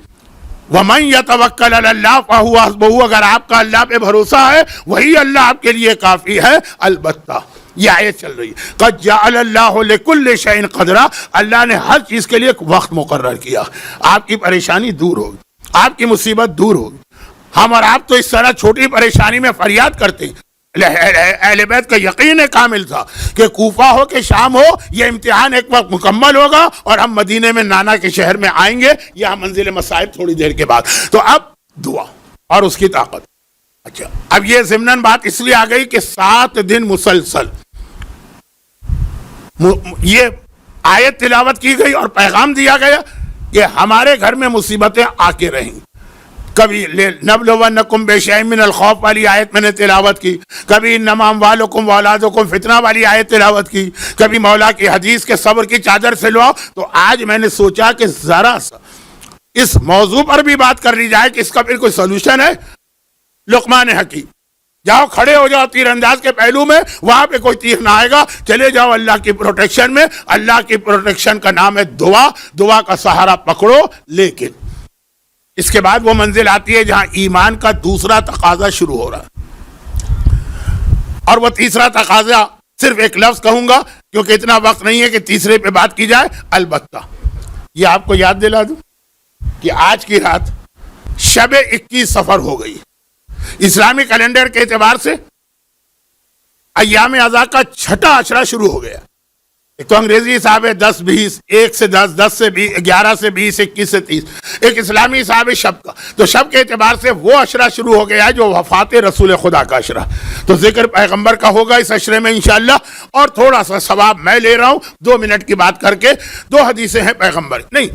S1: وَمَن يَتَوَكَّلْ عَلَى اللَّهِ فَهُوَ حَسْبُهُ، اگر آپ کا اللہ پہ بھروسہ ہے وہی اللہ آپ کے لیے کافی ہے. البتہ یہ آیت چل رہی ہے قَدْ جَعَلَ اللَّهُ لِكُلِّ شَيْءٍ قَدْرًا، اللہ نے ہر چیز کے لیے ایک وقت مقرر کیا. آپ کی پریشانی دور ہوگی، آپ کی مصیبت دور ہوگی. ہم اور آپ تو اس طرح چھوٹی پریشانی میں فریاد کرتے ہیں. اہل بیت کا یقین کامل تھا کہ کوفہ ہو کہ شام ہو، یہ امتحان ایک وقت مکمل ہوگا اور ہم مدینے میں نانا کے شہر میں آئیں گے، یہاں منزل مصائب تھوڑی دیر کے بعد. تو اب دعا اور اس کی طاقت. اچھا اب یہ ضمناً بات اس لیے آ گئی کہ 7 دن مسلسل یہ آیت تلاوت کی گئی اور پیغام دیا گیا کہ ہمارے گھر میں مصیبتیں آ کے رہیں گی. کبھی نبلونکم بشیء من الخوف والی آیت میں نے تلاوت کی، کبھی انما اموالکم واولادکم فتنہ والی آیت تلاوت کی، کبھی مولا کی حدیث کے صبر کی چادر سے لو. تو آج میں نے سوچا کہ ذرا سا اس موضوع پر بھی بات کر لی جائے کہ اس کا پھر کوئی سولوشن ہے. لقمان حکیم، جاؤ کھڑے ہو جاؤ تیر انداز کے پہلو میں، وہاں پہ کوئی تیر نہ آئے گا، چلے جاؤ اللہ کی پروٹیکشن میں. اللہ کی پروٹیکشن کا نام ہے دعا، دعا کا سہارا پکڑو. لیکن اس کے بعد وہ منزل آتی ہے جہاں ایمان کا دوسرا تقاضا شروع ہو رہا ہے، اور وہ تیسرا تقاضا صرف ایک لفظ کہوں گا کیونکہ اتنا وقت نہیں ہے کہ تیسرے پہ بات کی جائے. البتہ یہ آپ کو یاد دلا دوں کہ آج کی رات شب 21 سفر ہو گئی. اسلامی کیلنڈر کے اعتبار سے ایام اعضاء کا چھٹا عشرہ شروع ہو گیا. ایک تو انگریزی حساب ہے 10-20، 1 سے 10، 10 سے 20، 11 سے 20، 21 سے 30. ایک اسلامی حساب ہے شب کا. تو شب کے اعتبار سے وہ عشرہ شروع ہو گیا ہے جو وفات رسول خدا کا عشرہ. تو ذکر پیغمبر کا ہوگا اس عشرے میں انشاءاللہ، اور تھوڑا سا ثواب میں لے رہا ہوں 2 منٹ کی بات کر کے. 2 حدیثیں ہیں پیغمبر، نہیں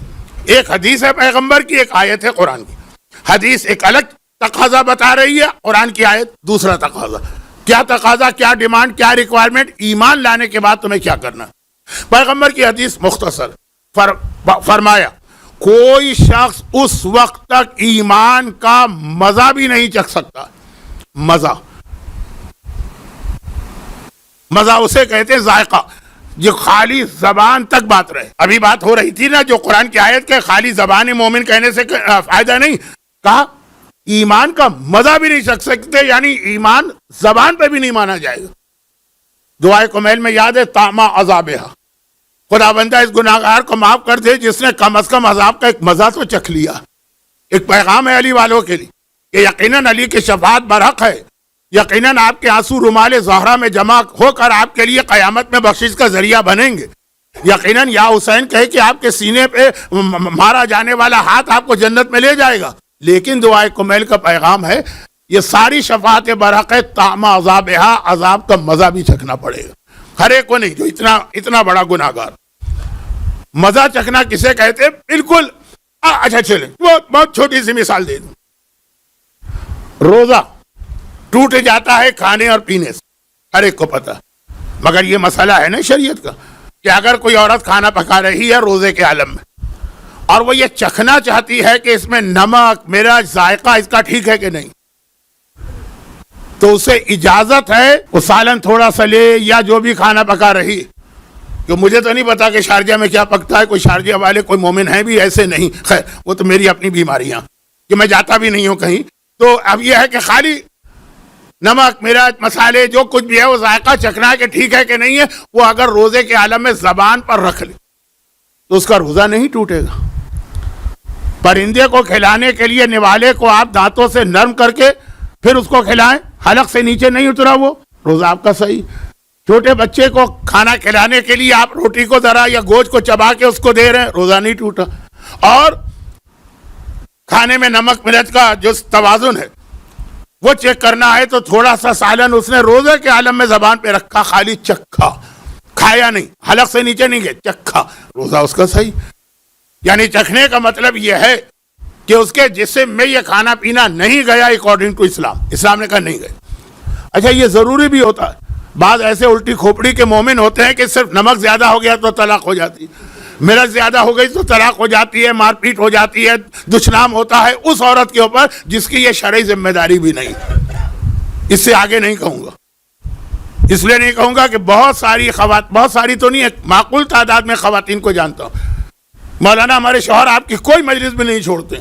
S1: ایک حدیث ہے پیغمبر کی، ایک آیت ہے قرآن کی. حدیث ایک الگ تقاضا بتا رہی ہے، قرآن کی آیت دوسرا تقاضا. کیا تقاضا، کیا ڈیمانڈ، کیا ریکوائرمنٹ؟ ایمان لانے کے بعد تمہیں کیا کرنا. پیغمبر کی حدیث مختصر فرمایا کوئی شخص اس وقت تک ایمان کا مزہ بھی نہیں چکھ سکتا. مزہ اسے کہتے ہیں ذائقہ، جو خالی زبان تک بات رہے. ابھی بات ہو رہی تھی نا جو قرآن کی آیت کے خالی زبان مومن کہنے سے فائدہ نہیں، کہا ایمان کا مزہ بھی نہیں چکھ سکتے، یعنی ایمان زبان پہ بھی نہیں مانا جائے گا. دعائے کمیل میں یاد ہے طعم عذابہا، خدا بندہ اس گناہگار کو معاف کر دے جس نے کم از کم عذاب کا ایک مزہ تو چکھ لیا. ایک پیغام ہے علی والوں کے لیے کہ یقیناً علی کی شفاعت برحق ہے، یقیناً آپ کے آنسو رومال زہرا میں جمع ہو کر آپ کے لیے قیامت میں بخشش کا ذریعہ بنیں گے. یقیناً یا حسین کہے کہ آپ کے سینے پہ مارا جانے والا ہاتھ آپ کو جنت میں لے جائے گا. لیکن دعائے کمیل کا پیغام ہے یہ ساری شفاعت برحق ہے، طعم عذابہا، عذاب کا مزہ بھی چکھنا پڑے گا. ہر ایک کو نہیں جو اتنا بڑا گناہگار. مزہ چکھنا کسے کہتے ہیں؟ بالکل. اچھا چلیں بہت چھوٹی سی مثال دے دوں. روزہ ٹوٹ جاتا ہے کھانے اور پینے سے. ہر ایک کو پتا. مگر یہ مسئلہ ہے نا شریعت کا کہ اگر کوئی عورت کھانا پکا رہی ہے روزے کے عالم میں اور وہ یہ چکھنا چاہتی ہے کہ اس میں نمک مرچ ذائقہ اس کا ٹھیک ہے کہ نہیں, تو اسے اجازت ہے وہ سالن تھوڑا سا لے یا جو بھی کھانا پکا رہی. کہ مجھے تو نہیں پتا کہ شارجہ میں کیا پکتا ہے, کوئی شارجہ والے کوئی مومن ہیں بھی ایسے نہیں, خیر وہ تو میری اپنی بیماریاں کہ میں جاتا بھی نہیں ہوں کہیں. تو اب یہ ہے کہ خالی نمک مرچ مسالے جو کچھ بھی ہے وہ ذائقہ چکھنا ہے کہ ٹھیک ہے کہ نہیں ہے, وہ اگر روزے کے عالم میں زبان پر رکھ لے تو اس کا روزہ نہیں ٹوٹے گا. پرندے کو کھلانے کے لیے نوالے کو آپ دانتوں سے نرم کر کے پھر اس کو کھلائیں, حلق سے نیچے نہیں اترا وہ, روزہ آپ کا صحیح. چھوٹے بچے کو کھانا کھلانے کے لیے آپ روٹی کو ذرا یا گوشت کو چبا کے اس کو دے رہے ہیں, روزہ نہیں ٹوٹا. اور کھانے میں نمک مرچ کا جو توازن ہے وہ چیک کرنا ہے تو تھوڑا سا سالن اس نے روزے کے عالم میں زبان پہ رکھا, خالی چکھا, کھایا نہیں, حلق سے نیچے نہیں گئے, چکھا, روزہ اس کا صحیح. یعنی چکھنے کا مطلب یہ ہے کہ اس کے جسم میں یہ کھانا پینا نہیں گیا اکارڈنگ ٹو اسلام. اسلام نے کہا نہیں گئے. اچھا یہ ضروری بھی ہوتا ہے, بعض ایسے الٹی کھوپڑی کے مومن ہوتے ہیں کہ صرف نمک زیادہ ہو گیا تو طلاق ہو جاتی, مرچ زیادہ ہو گئی تو طلاق ہو جاتی ہے, مار پیٹ ہو جاتی ہے, دشنام ہوتا ہے اس عورت کے اوپر جس کی یہ شرعی ذمہ داری بھی نہیں. اس سے آگے نہیں کہوں گا, اس لیے نہیں کہوں گا کہ بہت ساری تو نہیں, ایک معقول تعداد میں خواتین کو جانتا ہوں. مولانا ہمارے شوہر آپ کی کوئی مجلس بھی نہیں چھوڑتے,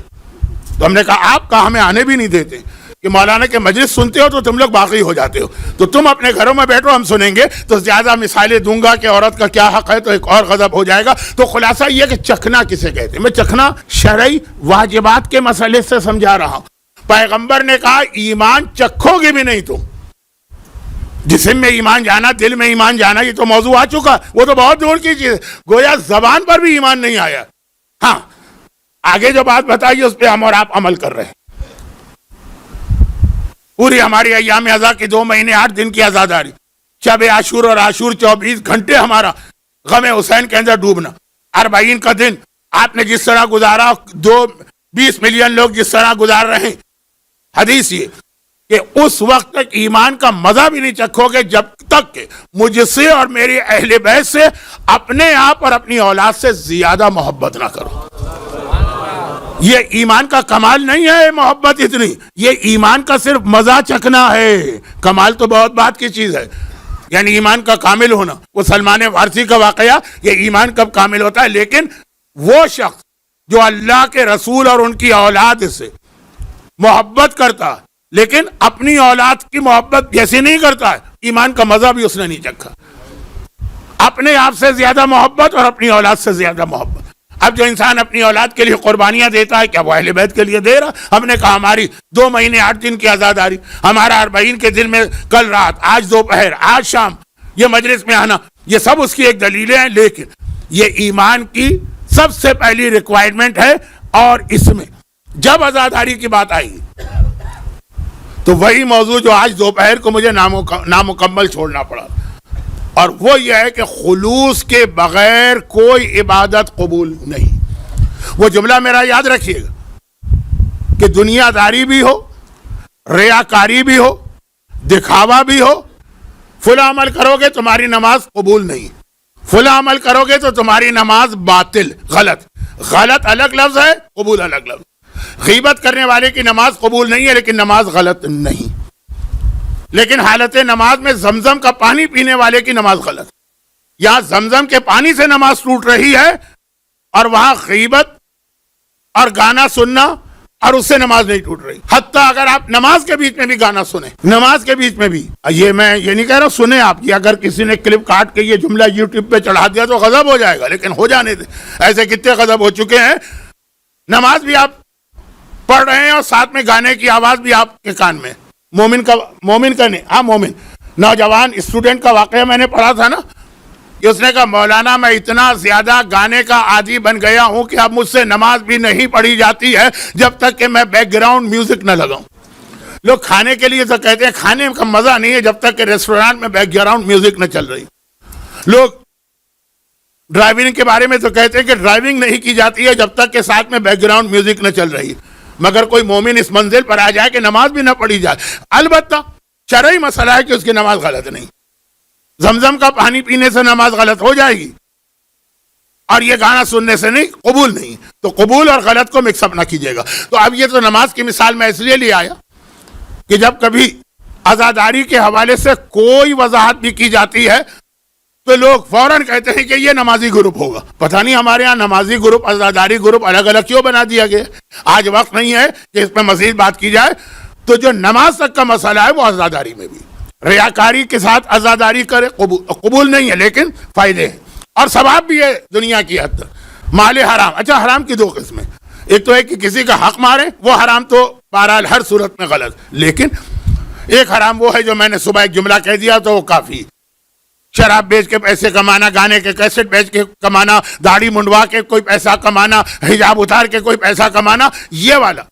S1: تو ہم نے کہا آپ کا ہمیں آنے بھی نہیں دیتے کہ مولانا کے مجلس سنتے ہو تو تم لوگ باقی ہو جاتے ہو, تو تم اپنے گھروں میں بیٹھو, ہم سنیں گے. تو زیادہ مثالیں دوں گا کہ عورت کا کیا حق ہے تو ایک اور غضب ہو جائے گا. تو خلاصہ یہ کہ چکھنا کسے کہتے ہیں, میں چکھنا شرعی واجبات کے مسئلے سے سمجھا رہا ہوں. پیغمبر نے کہا ایمان چکھو گے بھی نہیں تم, جسم میں ایمان جانا, دل میں ایمان جانا, یہ تو موضوع آ چکا, وہ تو بہت دور کی چیز ہے. گویا زبان پر بھی ایمان نہیں آیا. ہاں آگے جو بات بتائیے اس پہ ہم اور آپ عمل کر رہے ہیں. پوری ہماری ایام ازا کی 2 مہینے 8 دن کی عزاداری, شب عاشور اور عاشور 24 گھنٹے ہمارا غم حسین کے اندر ڈوبنا. 40 کا دن آپ نے جس طرح گزارا, 20 ملین لوگ جس طرح گزار رہے ہیں, حدیث یہ کہ اس وقت تک ایمان کا مزہ بھی نہیں چکھو گے جب تک کہ مجھ سے اور میری اہل بیت سے اپنے آپ اور اپنی اولاد سے زیادہ محبت نہ کرو. یہ ایمان کا کمال نہیں ہے محبت اتنی, یہ ایمان کا صرف مزہ چکھنا ہے. کمال تو بہت بات کی چیز ہے, یعنی ایمان کا کامل ہونا. وہ سلمان فارسی کا واقعہ, یہ ایمان کب کامل ہوتا ہے, لیکن وہ شخص جو اللہ کے رسول اور ان کی اولاد سے محبت کرتا لیکن اپنی اولاد کی محبت جیسی نہیں کرتا ہے, ایمان کا مزہ بھی اس نے نہیں چکھا. اپنے آپ سے زیادہ محبت اور اپنی اولاد سے زیادہ محبت. اب جو انسان اپنی اولاد کے لیے قربانیاں دیتا ہے, کیا وہ اہل بیت کے لیے دے رہا؟ ہم نے کہا ہماری 2 مہینے 8 دن کی عزاداری, ہمارا 40 کے دن میں کل رات, آج دوپہر, آج شام یہ مجلس میں آنا, یہ سب اس کی ایک دلیلیں ہیں. لیکن یہ ایمان کی سب سے پہلی ریکوائرمنٹ ہے. اور اس میں جب عزاداری کی بات آئی تو وہی موضوع جو آج دوپہر کو مجھے نامکمل چھوڑنا پڑا, اور وہ یہ ہے کہ خلوص کے بغیر کوئی عبادت قبول نہیں. وہ جملہ میرا یاد رکھیے گا کہ دنیا داری بھی ہو, ریاکاری بھی ہو, دکھاوا بھی ہو. فلاں عمل کرو گے تمہاری نماز قبول نہیں, فلاں عمل کرو گے تو تمہاری نماز باطل, غلط. غلط الگ لفظ ہے, قبول الگ لفظ. غیبت کرنے والے کی نماز قبول نہیں ہے لیکن نماز غلط نہیں. لیکن حالت نماز میں زمزم کا پانی پینے والے کی نماز غلط. یہاں زمزم کے پانی سے نماز ٹوٹ رہی ہے اور وہاں غیبت اور گانا سننا اور اس سے نماز نہیں ٹوٹ رہی. حتیٰ اگر آپ نماز کے بیچ میں بھی گانا سنیں, نماز کے بیچ میں بھی, یہ میں یہ نہیں کہہ رہا سنیں آپ, یہ اگر کسی نے کلپ کاٹ کے یہ جملہ یوٹیوب پہ چڑھا دیا تو غضب ہو جائے گا, لیکن ہو جانے دیں. ایسے کتنے غضب ہو چکے ہیں. نماز بھی آپ پڑھ رہے ہیں اور ساتھ میں گانے کی آواز بھی آپ کے کان میں. مومن کا نہیں, ہاں مومن نوجوان اسٹوڈنٹ کا واقعہ میں نے پڑھا تھا نا, کہ اس نے کہا مولانا میں اتنا زیادہ گانے کا عادی بن گیا ہوں کہ اب مجھ سے نماز بھی نہیں پڑھی جاتی ہے جب تک کہ میں بیک گراؤنڈ میوزک نہ لگاؤں. لوگ کھانے کے لیے تو کہتے ہیں کھانے کا مزہ نہیں ہے جب تک کہ ریسٹورانٹ میں بیک گراؤنڈ میوزک نہ چل رہی. لوگ ڈرائیونگ کے بارے میں تو کہتے ہیں کہ ڈرائیونگ نہیں کی جاتی ہے جب تک کہ ساتھ میں بیک گراؤنڈ میوزک نہ چل رہی. مگر کوئی مومن اس منزل پر آ جائے کہ نماز بھی نہ پڑھی جائے, البتہ شرعی مسئلہ ہے کہ اس کی نماز غلط نہیں. زمزم کا پانی پینے سے نماز غلط ہو جائے گی، اور یہ گانا سننے سے نہیں، قبول نہیں. تو قبول اور غلط کو مکس اپ نہ کیجیے گا. تو اب یہ تو نماز کی مثال میں اس لیے لے آیا کہ جب کبھی عزاداری کے حوالے سے کوئی وضاحت بھی کی جاتی ہے تو لوگ فوراً کہتے ہیں کہ یہ نمازی گروپ ہوگا. پتہ نہیں ہمارے ہاں نمازی گروپ، عزاداری گروپ الگ الگ کیوں بنا دیا گیا. آج وقت نہیں ہے کہ اس پہ مزید بات کی جائے. تو جو نماز تک کا مسئلہ ہے وہ عزاداری میں بھی ریاکاری کے ساتھ عزاداری کرے، قبول نہیں ہے لیکن فائدے ہیں اور ثواب بھی ہے دنیا کی حد تک. مال حرام، اچھا حرام کی دو قسمیں، ایک تو ہے کہ کسی کا حق مارے، وہ حرام تو بہرحال ہر صورت میں غلط، لیکن ایک حرام وہ ہے جو میں نے صبح ایک جملہ کہہ دیا تو وہ کافی. شراب بیچ کے پیسے کمانا، گانے کے کیسٹ بیچ کے کمانا، داڑھی منڈوا کے کوئی پیسہ کمانا، حجاب اتار کے کوئی پیسہ کمانا، یہ والا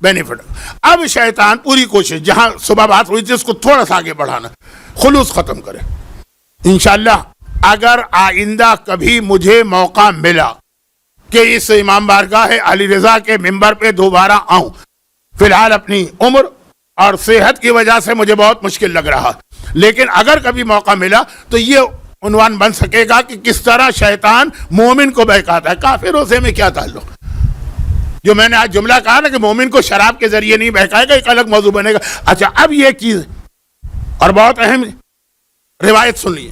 S1: بینیفٹ. اب شیطان پوری کوشش، جہاں صبح بات ہوئی تھی اس کو تھوڑا سا آگے بڑھانا، خلوص ختم کرے. انشاءاللہ اگر آئندہ کبھی مجھے موقع ملا کہ اس امام بارگاہ علی رضا کے ممبر پہ دوبارہ آؤں، فی الحال اپنی عمر اور صحت کی وجہ سے مجھے بہت مشکل لگ رہا، لیکن اگر کبھی موقع ملا تو یہ عنوان بن سکے گا کہ کس طرح شیطان مومن کو بہکاتا ہے. کافروں سے میں کیا تعلق؟ جو میں نے آج جملہ کہا نا کہ مومن کو شراب کے ذریعے نہیں بہکائے گا، ایک الگ موضوع بنے گا. اچھا اب یہ چیز اور بہت اہم روایت سن لیے.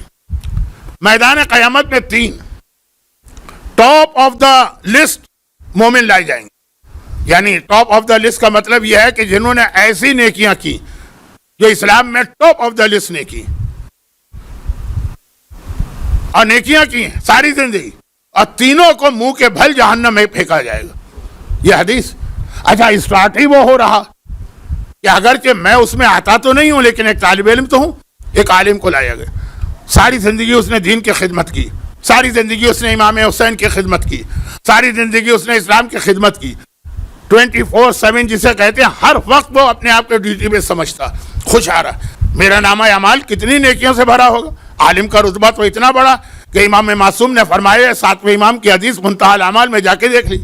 S1: میدان قیامت میں 3 ٹاپ آف دا لسٹ مومن لائے جائیں گے. یعنی ٹاپ آف دا لسٹ کا مطلب یہ ہے کہ جنہوں نے ایسی نیکیاں کی جو اسلام میں ٹاپ آف دا لسٹ نے کی، اور نیکیاں کی ہیں ساری زندگی، اور تینوں کو منہ کے بھل جہنم میں پھینکا جائے گا. یہ حدیث. اچھا اسٹارٹ ہی وہ ہو رہا کہ اگرچہ میں اس میں آتا تو نہیں ہوں لیکن ایک طالب علم تو ہوں. ایک عالم کو لایا گیا، ساری زندگی اس نے دین کی خدمت کی، ساری زندگی اس نے امام حسین کی خدمت کی، ساری زندگی اس نے اسلام کی خدمت کی. 24/7 جسے کہتے ہیں، ہر وقت وہ اپنے آپ کو ڈیوٹی پہ سمجھتا، خوش آ رہا. میرا نامہ اعمال کتنی نیکیوں سے بھرا ہوگا. عالم کا رتبہ تو اتنا بڑا کہ امام معصوم نے فرمایا، 7ویں امام کی حدیث منتہی الاعمال میں جا کے دیکھ لی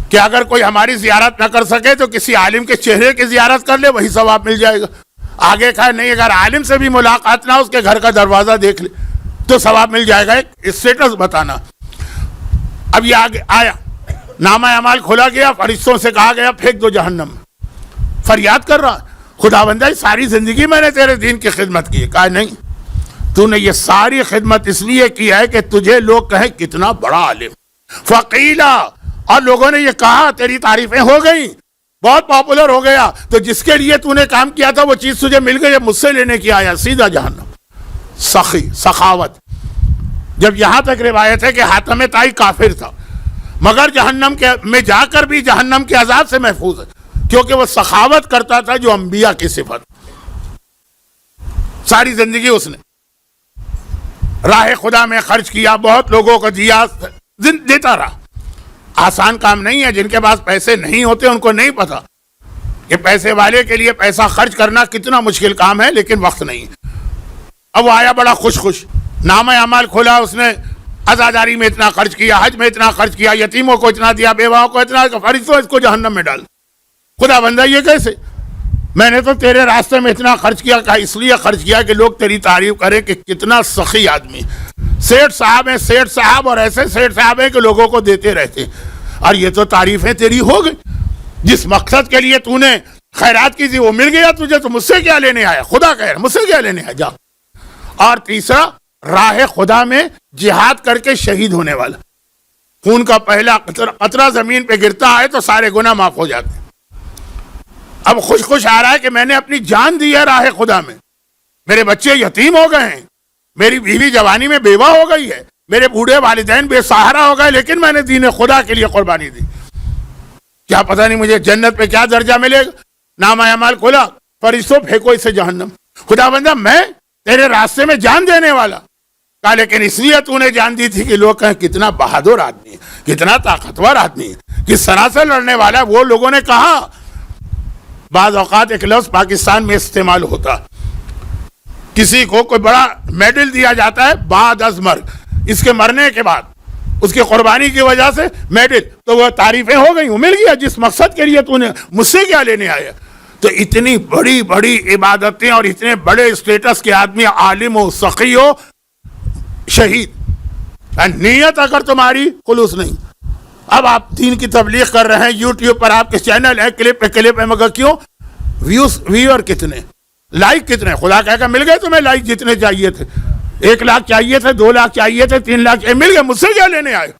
S1: کہ اگر کوئی ہماری زیارت نہ کر سکے تو کسی عالم کے چہرے کی زیارت کر لے، وہی ثواب مل جائے گا. آگے کہا نہیں، اگر عالم سے بھی ملاقات نہ، اس کے گھر کا دروازہ دیکھ لے تو ثواب مل جائے گا. ایک اسٹیٹس بتانا. اب یہ آگے آیا، نامہ اعمال کھولا گیا، فرشتوں سے کہا گیا پھینک دو جہنم. فریاد کر رہا، خدا بندہ ساری زندگی میں نے تیرے دین کی خدمت کی. کہا نہیں، تو نے یہ ساری خدمت اس لیے کی ہے کہ تجھے لوگ کہیں کتنا بڑا عالم. فقیلا، اور لوگوں نے یہ کہا، تیری تعریفیں ہو گئیں، بہت پاپولر ہو گیا، تو جس کے لیے تو نے کام کیا تھا وہ چیز تجھے مل گئی، مجھ سے لینے کی آیا، سیدھا جہنم. سخی، سخاوت. جب یہاں تک روایت ہے کہ حاتم طائی کافر تھا مگر جہنم کے میں جا کر بھی جہنم کے عذاب سے محفوظ ہے، کیونکہ وہ سخاوت کرتا تھا جو انبیاء کی صفت. ساری زندگی اس نے راہ خدا میں خرچ کیا، بہت لوگوں کو دیا، دیتا رہا. آسان کام نہیں ہے. جن کے پاس پیسے نہیں ہوتے ان کو نہیں پتا کہ پیسے والے کے لیے پیسہ خرچ کرنا کتنا مشکل کام ہے، لیکن وقت نہیں. اب وہ آیا بڑا خوش، نامہ اعمال کھولا، اس نے عزاداری میں اتنا خرچ کیا، حج میں اتنا خرچ کیا، یتیموں کو اتنا دیا، بیواؤں کو اتنا، فرشتوں اس کو جہنم میں ڈال. خدا بندہ یہ کیسے؟ میں نے تو تیرے راستے میں اتنا خرچ کیا. کہا اس لیے خرچ کیا کہ لوگ تیری تعریف کریں کہ کتنا سخی آدمی. سیٹھ صاحب ہیں، سیٹھ صاحب، اور ایسے سیٹھ صاحب ہیں کہ لوگوں کو دیتے رہتے. اور یہ تو تعریفیں تیری ہو گئی. جس مقصد کے لیے تو نے خیرات کی تھی وہ مل گیا تجھے، تو مجھ سے کیا لینے آیا؟ خدا کہہ رہا مجھ سے کیا لینے آیا، جا. اور تیسرا، راہ خدا میں جہاد کر کے شہید ہونے والا. خون کا پہلا قطرہ زمین پہ گرتا ہے تو سارے گناہ معاف ہو جاتے ہیں. اب خوش آ رہا ہے کہ میں نے اپنی جان دی ہے راہ خدا میں، میرے بچے یتیم ہو گئے ہیں، میری بیوی جوانی میں بیوہ ہو گئی ہے، میرے بوڑھے والدین بے سہارا ہو گئے، لیکن میں نے دین خدا کے لیے قربانی دی. کیا پتہ نہیں مجھے جنت پہ کیا درجہ ملے گا. نامہ اعمال کھولا، فرشتوں پھینکو اسے جہنم. خدا بندہ میں تیرے راستے میں جان دینے والا. کہا لیکن اس لیے تو نے جان دی تھی کہ لوگ کہیں کتنا بہادر آدمی ہے، کتنا طاقتور آدمی ہے، کس طرح سے لڑنے والا ہے. وہ لوگوں نے کہا. بعض اوقات ایک لفظ پاکستان میں استعمال ہوتا، کسی کو کوئی بڑا میڈل دیا جاتا ہے بعد از مرگ، اس کے مرنے کے بعد اس کی قربانی کی وجہ سے میڈل، تو وہ تعریفیں ہو گئی، وہ مل گیا جس مقصد کے لیے تو نے مجھ سے کیا لینے آیا. تو اتنی بڑی بڑی عبادتیں اور اتنے بڑے اسٹیٹس کے آدمی، عالم ہو، سخی ہو، شہید، نیت اگر تمہاری خلوص نہیں. اب آپ دین کی تبلیغ کر رہے ہیں، یوٹیوب پر آپ کے چینل ہے، کلپ پہ کلپ ہے، مگر کیوں؟ ویور کتنے، لائک کتنے؟ خدا کہہ کہ مل گئے تمہیں لائک جتنے چاہیے تھے، 1 لاکھ چاہیے تھے، 2 لاکھ چاہیے تھے، 3 لاکھ چاہیے، مل گئے. مجھ سے کیا لینے آئے؟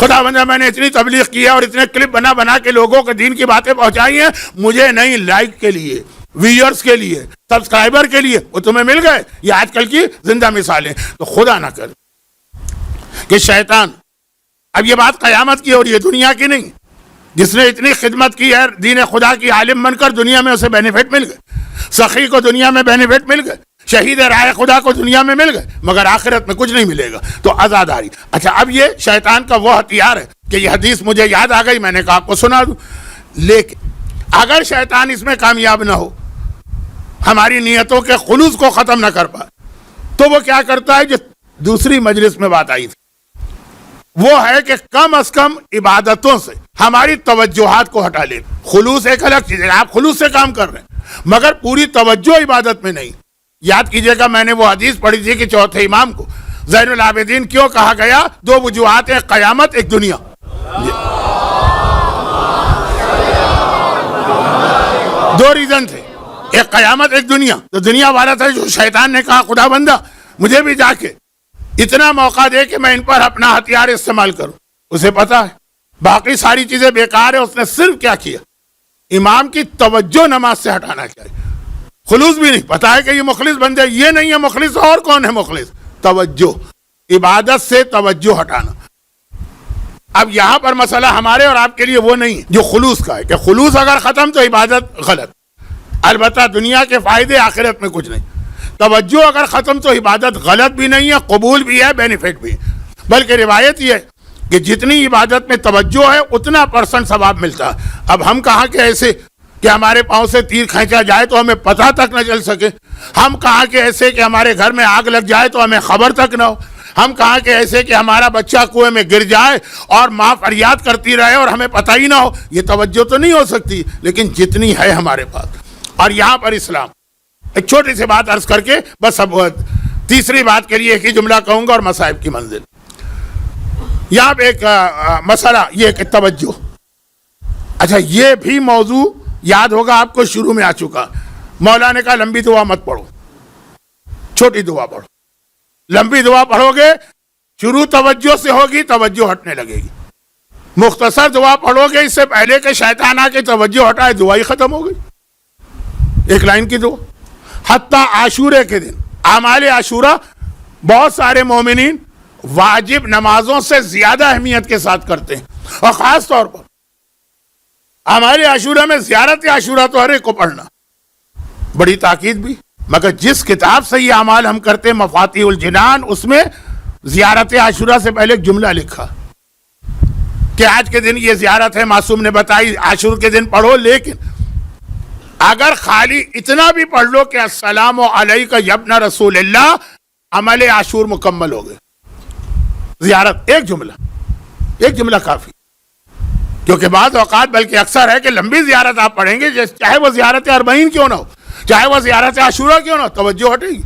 S1: خدا بندہ میں نے اتنی تبلیغ کی ہے اور اتنے کلپ بنا بنا کے لوگوں کے دین کی باتیں پہنچائی ہیں، مجھے نہیں، لائک کے لیے، ویورز کے لیے، سبسکرائبر کے لیے. وہ تمہیں مل گئے. یہ آج کل کی زندہ مثالیں. تو خدا نہ کر کہ شیطان، اب یہ بات قیامت کی اور یہ دنیا کی نہیں، جس نے اتنی خدمت کی ہے دین خدا کی، عالم بن کر دنیا میں اسے بینیفٹ مل گئے، سخی کو دنیا میں بینیفٹ مل گئے، شہید رائے خدا کو دنیا میں مل گئے، مگر آخرت میں کچھ نہیں ملے گا. تو عزاداری. اچھا، اب یہ شیطان کا وہ ہتھیار ہے کہ یہ حدیث مجھے یاد آ گئی، میں نے کہا آپ کو سنا دوں. لیکن اگر شیطان اس میں کامیاب نہ ہو، ہماری نیتوں کے خلوص کو ختم نہ کر پائے، تو وہ کیا کرتا ہے؟ جو دوسری مجلس میں بات آئی تھی، وہ ہے کہ کم از کم عبادتوں سے ہماری توجہات کو ہٹا لے. خلوص ایک الگ چیز ہے، آپ خلوص سے کام کر رہے ہیں مگر پوری توجہ عبادت میں نہیں. یاد کیجئے گا، میں نے وہ حدیث پڑھی تھی کہ چوتھے امام کو زین العابدین کیوں کہا گیا؟ 2 وجوہات ہیں، قیامت، ایک دنیا. دو ریزن تھے، ایک قیامت، ایک دنیا. تو دنیا والا تھا جو شیطان نے کہا خدا بندہ مجھے بھی جا کے اتنا موقع دے کہ میں ان پر اپنا ہتھیار استعمال کروں. اسے پتا ہے باقی ساری چیزیں بیکار ہے، اس نے صرف کیا کیا؟ امام کی توجہ نماز سے ہٹانا چاہیے. خلوص بھی نہیں، پتا ہے کہ یہ مخلص بندے، یہ نہیں ہے مخلص. اور کون ہے مخلص؟ توجہ، عبادت سے توجہ ہٹانا. اب یہاں پر مسئلہ ہمارے اور آپ کے لیے وہ نہیں جو خلوص کا ہے کہ خلوص اگر ختم تو عبادت غلط. البتہ دنیا کے فائدے، آخرت میں کچھ نہیں. توجہ اگر ختم تو عبادت غلط بھی نہیں ہے، قبول بھی ہے، بینیفٹ بھی ہے. بلکہ روایت یہ ہے کہ جتنی عبادت میں توجہ ہے اتنا % ثواب ملتا ہے. اب ہم کہاں کے ایسے کہ ہمارے پاؤں سے تیر کھینچا جائے تو ہمیں پتہ تک نہ چل سکے. ہم کہاں کے ایسے کہ ہمارے گھر میں آگ لگ جائے تو ہمیں خبر تک نہ ہو. ہم کہاں کے ایسے کہ ہمارا بچہ کنویں میں گر جائے اور ماں فریاد کرتی رہے اور ہمیں پتہ ہی نہ ہو. یہ توجہ تو نہیں ہو سکتی، لیکن جتنی ہے ہمارے پاس. اور یہاں پر اسلام، ایک چھوٹی سی بات عرض کر کے بس اب تیسری بات کے لیے ایک ہی جملہ کہوں گا اور مصائب کی منزل. یہاں پہ ایک مسئلہ یہ کہ توجہ. اچھا، یہ بھی موضوع یاد ہوگا آپ کو، شروع میں آ چکا. مولا نے کہا لمبی دعا مت پڑھو، چھوٹی دعا پڑھو. لمبی دعا پڑھو گے شروع توجہ سے ہوگی، توجہ ہٹنے لگے گی. مختصر دعا پڑھو گے اس سے پہلے کہ شیطان آ کے توجہ ہٹائے، دعا ہی ختم ہو گئی. ایک لائن کی دعا. حتیٰ عاشورے کے دن، اعمال عاشورہ بہت سارے مومنین واجب نمازوں سے زیادہ اہمیت کے ساتھ کرتے ہیں، اور خاص طور پر اعمال عاشورہ میں زیارت عاشورہ تو ہر ایک کو پڑھنا، بڑی تاکید بھی. مگر جس کتاب سے یہ اعمال ہم کرتے ہیں مفاتیح الجنان، اس میں زیارت عاشورہ سے پہلے ایک جملہ لکھا کہ آج کے دن یہ زیارت ہے، معصوم نے بتائی عاشور کے دن پڑھو. لیکن اگر خالی اتنا بھی پڑھ لو کہ السلام علیکہ یا ابن رسول اللہ، عمل عاشور مکمل ہو گئے. زیارت ایک جملہ کافی. کیونکہ بعض اوقات بلکہ اکثر ہے کہ لمبی زیارت آپ پڑھیں گے، چاہے وہ زیارت اربعین کیوں نہ ہو، چاہے وہ زیارت عاشورہ کیوں نہ ہو، توجہ ہٹے گی.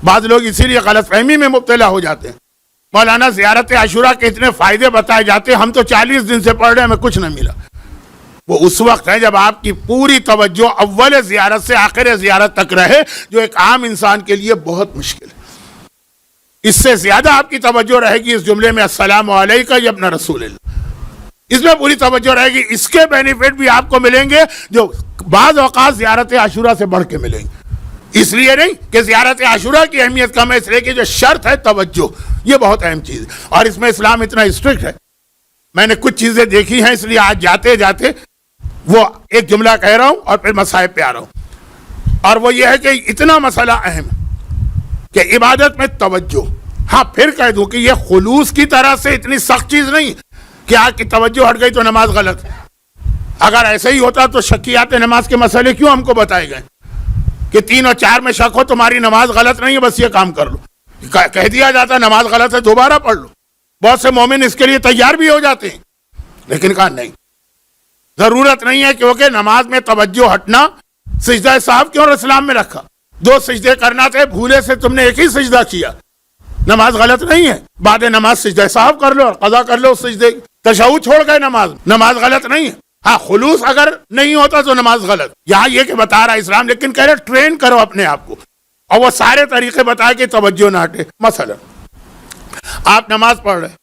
S1: بعض لوگ اسی لیے غلط فہمی میں مبتلا ہو جاتے ہیں. مولانا زیارت عاشورہ کے اتنے فائدے بتائے جاتے ہیں، ہم تو 40 دن سے پڑھ رہے ہیں، ہمیں کچھ نہ ملا. وہ اس وقت ہے جب آپ کی پوری توجہ اول زیارت سے آخر زیارت تک رہے، جو ایک عام انسان کے لیے بہت مشکل ہے. اس سے زیادہ آپ کی توجہ رہے گی اس جملے میں السلام علیکہ یا ابن رسول اللہ، اس میں پوری توجہ رہے گی. اس کے بینیفٹ بھی آپ کو ملیں گے جو بعض اوقات زیارت عاشورہ سے بڑھ کے ملیں گے. اس لیے نہیں کہ زیارت عاشورہ کی اہمیت کم ہے، اس لیے کہ جو شرط ہے توجہ، یہ بہت اہم چیز ہے. اور اس میں اسلام اتنا اسٹرکٹ ہے. میں نے کچھ چیزیں دیکھی ہیں، اس لیے آج جاتے جاتے وہ ایک جملہ کہہ رہا ہوں اور پھر مصائب پہ آ رہا ہوں. اور وہ یہ ہے کہ اتنا مسئلہ اہم کہ عبادت میں توجہ. ہاں پھر کہہ دوں کہ یہ خلوص کی طرح سے اتنی سخت چیز نہیں کہ آج کی توجہ ہٹ گئی تو نماز غلط ہے. اگر ایسا ہی ہوتا تو شکیات نماز کے مسئلے کیوں ہم کو بتائے گئے کہ 3 اور 4 میں شک ہو تمہاری نماز غلط نہیں ہے، بس یہ کام کر لو. کہہ دیا جاتا نماز غلط ہے، دوبارہ پڑھ لو. بہت سے مومن اس کے لیے تیار بھی ہو جاتے ہیں، لیکن کہا نہیں. ضرورت نہیں ہے کیونکہ نماز میں توجہ ہٹنا سجدہ صاحب کیوں اسلام میں رکھا؟ 2 سجدے کرنا تھے، بھولے سے تم نے ایک ہی سجدہ کیا، نماز غلط نہیں ہے، بعد نماز سجدہ صاحب کر لو اور قضا کر لو سجدے، تشہد چھوڑ گئے نماز غلط نہیں ہے۔ ہاں خلوص اگر نہیں ہوتا تو نماز غلط، یہاں یہ کہ بتا رہا اسلام، لیکن کہہ رہے ٹرین کرو اپنے آپ کو، اور وہ سارے طریقے بتائے کہ توجہ نہ ہٹے۔ مثلا آپ نماز پڑھ رہے،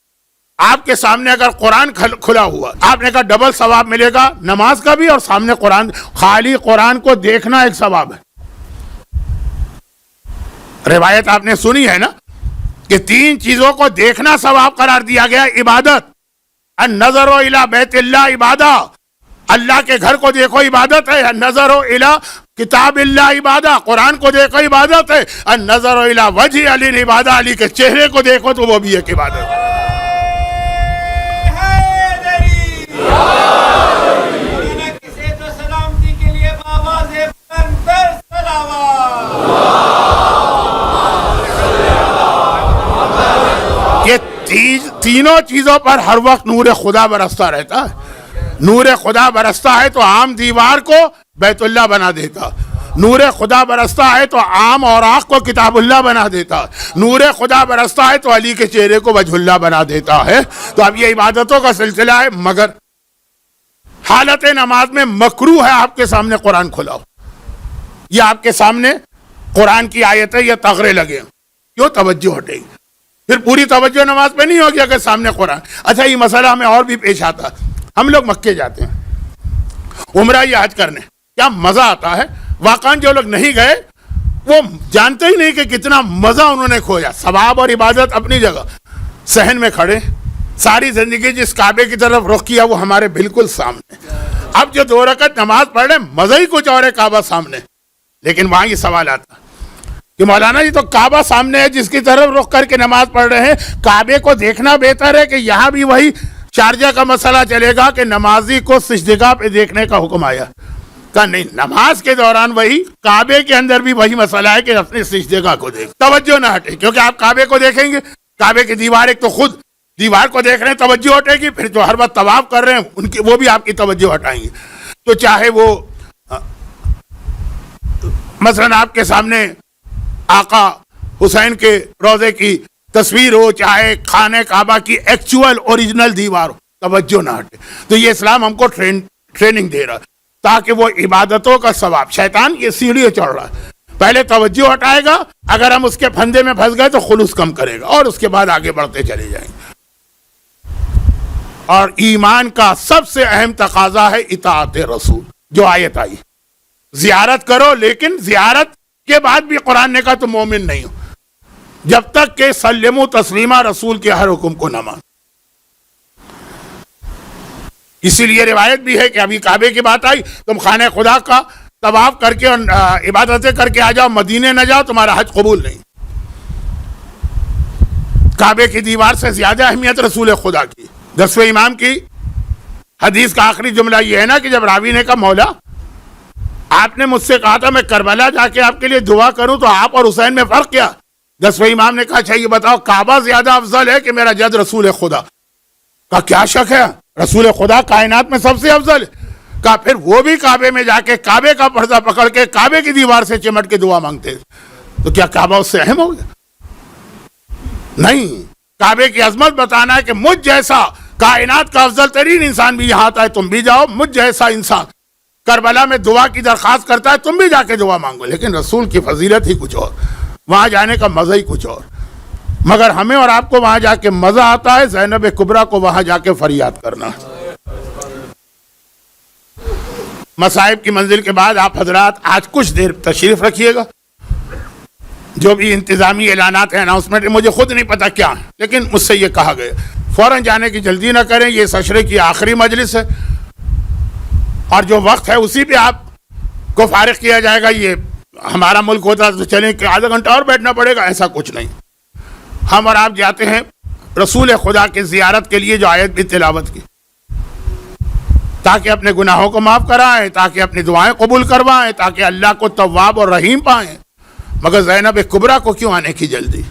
S1: آپ کے سامنے اگر قرآن کھلا ہوا، آپ نے کہا ڈبل ثواب ملے گا نماز کا بھی اور سامنے قرآن، خالی قرآن کو دیکھنا ایک ثواب ہے۔ روایت آپ نے سنی ہے نا کہ 3 چیزوں کو دیکھنا ثواب قرار دیا گیا، عبادت، النظر الی بیت اللہ عبادہ، اللہ کے گھر کو دیکھو عبادت ہے، النظر الی کتاب اللہ عبادہ، قرآن کو دیکھو عبادت ہے، النظر الی وجہ علی عبادہ، علی کے چہرے کو دیکھو تو وہ بھی ایک عبادت ہے۔ یہ تینوں چیزوں پر ہر وقت نور خدا برستا رہتا ہے۔ نور خدا برستا ہے تو عام دیوار کو بیت اللہ بنا دیتا، نور خدا برستا ہے تو عام اوراق کو کتاب اللہ بنا دیتا، نور خدا برستا ہے تو علی کے چہرے کو وجہ اللہ بنا دیتا ہے۔ تو اب یہ عبادتوں کا سلسلہ ہے، مگر حالت نماز میں مکروہ ہے آپ کے سامنے قرآن کھلا ہو، یا آپ کے سامنے قرآن کی آیتیں یا تغرے لگے، کیوں؟ توجہ ہٹے گی، پھر پوری توجہ نماز پہ نہیں ہوگی اگر سامنے قرآن۔ اچھا یہ مسئلہ ہمیں اور بھی پیش آتا ہے، ہم لوگ مکے جاتے ہیں عمرہ یا حج کرنے، کیا مزہ آتا ہے، واقعاً جو لوگ نہیں گئے وہ جانتے ہی نہیں کہ کتنا مزہ انہوں نے کھویا۔ ثواب اور عبادت اپنی جگہ، صحن میں کھڑے، ساری زندگی جس کعبے کی طرف رخ کیا وہ ہمارے بالکل سامنے، اب جو 2 رکعت نماز پڑھ رہے مزہ ہی کچھ اور ہے، کعبہ سامنے۔ لیکن وہاں یہ سوال آتا کہ مولانا جی تو کعبہ سامنے ہے جس کی طرف رخ کر کے نماز پڑھ رہے ہیں، کعبے کو دیکھنا بہتر ہے کہ یہاں بھی وہی شارجہ کا مسئلہ چلے گا کہ نمازی کو سجدگاہ پہ دیکھنے کا حکم آیا؟ کہا نہیں، نماز کے دوران وہی کعبے کے اندر بھی وہی مسئلہ ہے کہ اپنے سجدگاہ کو دیکھ، توجہ نہ ہٹے، کیونکہ آپ کعبے کو دیکھیں گے، کعبے کی دیوار ایک تو خود دیوار کو دیکھ رہے ہیں توجہ ہٹے گی، پھر جو ہر وقت طواف کر رہے ہیں ان کی وہ بھی آپ کی توجہ ہٹائیں گے۔ تو چاہے وہ مثلا آپ کے سامنے آقا حسین کے روضے کی تصویر ہو، چاہے خانہ کعبہ کی ایکچوئل اوریجنل دیوار ہو، توجہ نہ ہٹے۔ تو یہ اسلام ہم کو ٹریننگ دے رہا ہے تاکہ وہ عبادتوں کا ثواب، شیطان یہ سیڑھی چڑھ رہا ہے، پہلے توجہ ہٹائے گا، اگر ہم اس کے پھندے میں پھنس گئے تو خلوص کم کرے گا اور اس کے بعد آگے بڑھتے چلے جائیں گے۔ اور ایمان کا سب سے اہم تقاضا ہے اطاعت رسول، جو آیت آئی، زیارت کرو، لیکن زیارت کے بعد بھی قرآن نے کہا تم مومن نہیں ہو جب تک کہ سلموا تسلیما رسول کے ہر حکم کو نہ مان۔ اسی لیے روایت بھی ہے کہ ابھی کعبے کی بات آئی، تم خانہ خدا کا طواف کر کے اور عبادتیں کر کے آ جاؤ، مدینے نہ جاؤ، تمہارا حج قبول نہیں۔ کعبے کی دیوار سے زیادہ اہمیت رسول خدا کی۔ 10ویں امام کی حدیث کا آخری جملہ یہ ہے نا کہ جب راوی نے کہا مولا آپ نے مجھ سے کہا تھا میں کربلا جا کے آپ کے لیے دعا کروں تو آپ اور حسین میں فرق کیا؟ 10ویں امام نے کہا اچھا یہ بتاؤ کعبہ زیادہ افضل ہے کہ میرا جد رسول خدا؟ کہا کیا شک ہے، رسول خدا کائنات میں سب سے افضل ہے۔ کہا پھر وہ بھی کعبے میں جا کے کعبے کا پردہ پکڑ کے کعبے کی دیوار سے چمٹ کے دعا مانگتے، تو کیا کعبہ اس سے اہم ہو گیا؟ نہیں، کعبے کی عظمت بتانا ہے کہ مجھ جیسا کائنات کا افضل ترین انسان بھی یہاں آتا ہے، تم بھی جاؤ، مجھ جیسا انسان کربلا میں دعا کی درخواست کرتا ہے، تم بھی جا کے دعا مانگو۔ لیکن رسول کی فضیلت ہی کچھ اور، وہاں جانے کا مزہ ہی کچھ اور، مگر ہمیں اور آپ کو وہاں جا کے مزہ آتا ہے زینب کبریٰ کو وہاں جا کے فریاد کرنا۔ مصائب کی منزل کے بعد آپ حضرات آج کچھ دیر تشریف رکھیے گا، جو بھی انتظامی اعلانات ہیں، اناؤنسمنٹ، مجھے خود نہیں پتا کیا ہے، لیکن مجھ سے یہ کہا گیا فوراً جانے کی جلدی نہ کریں، یہ اس عشرے کی آخری مجلس ہے اور جو وقت ہے اسی پہ آپ کو فارغ کیا جائے گا۔ یہ ہمارا ملک ہوتا تو چلیں کہ آدھا گھنٹہ اور بیٹھنا پڑے گا، ایسا کچھ نہیں۔ ہم اور آپ جاتے ہیں رسول خدا کی زیارت کے لیے جو آیت بھی تلاوت کی، تاکہ اپنے گناہوں کو معاف کرائیں، تاکہ اپنی دعائیں قبول کروائیں، تاکہ اللہ کو تواب اور رحیم پائیں۔ مگر زینب کبریٰ کو کیوں آنے کی جلدی؟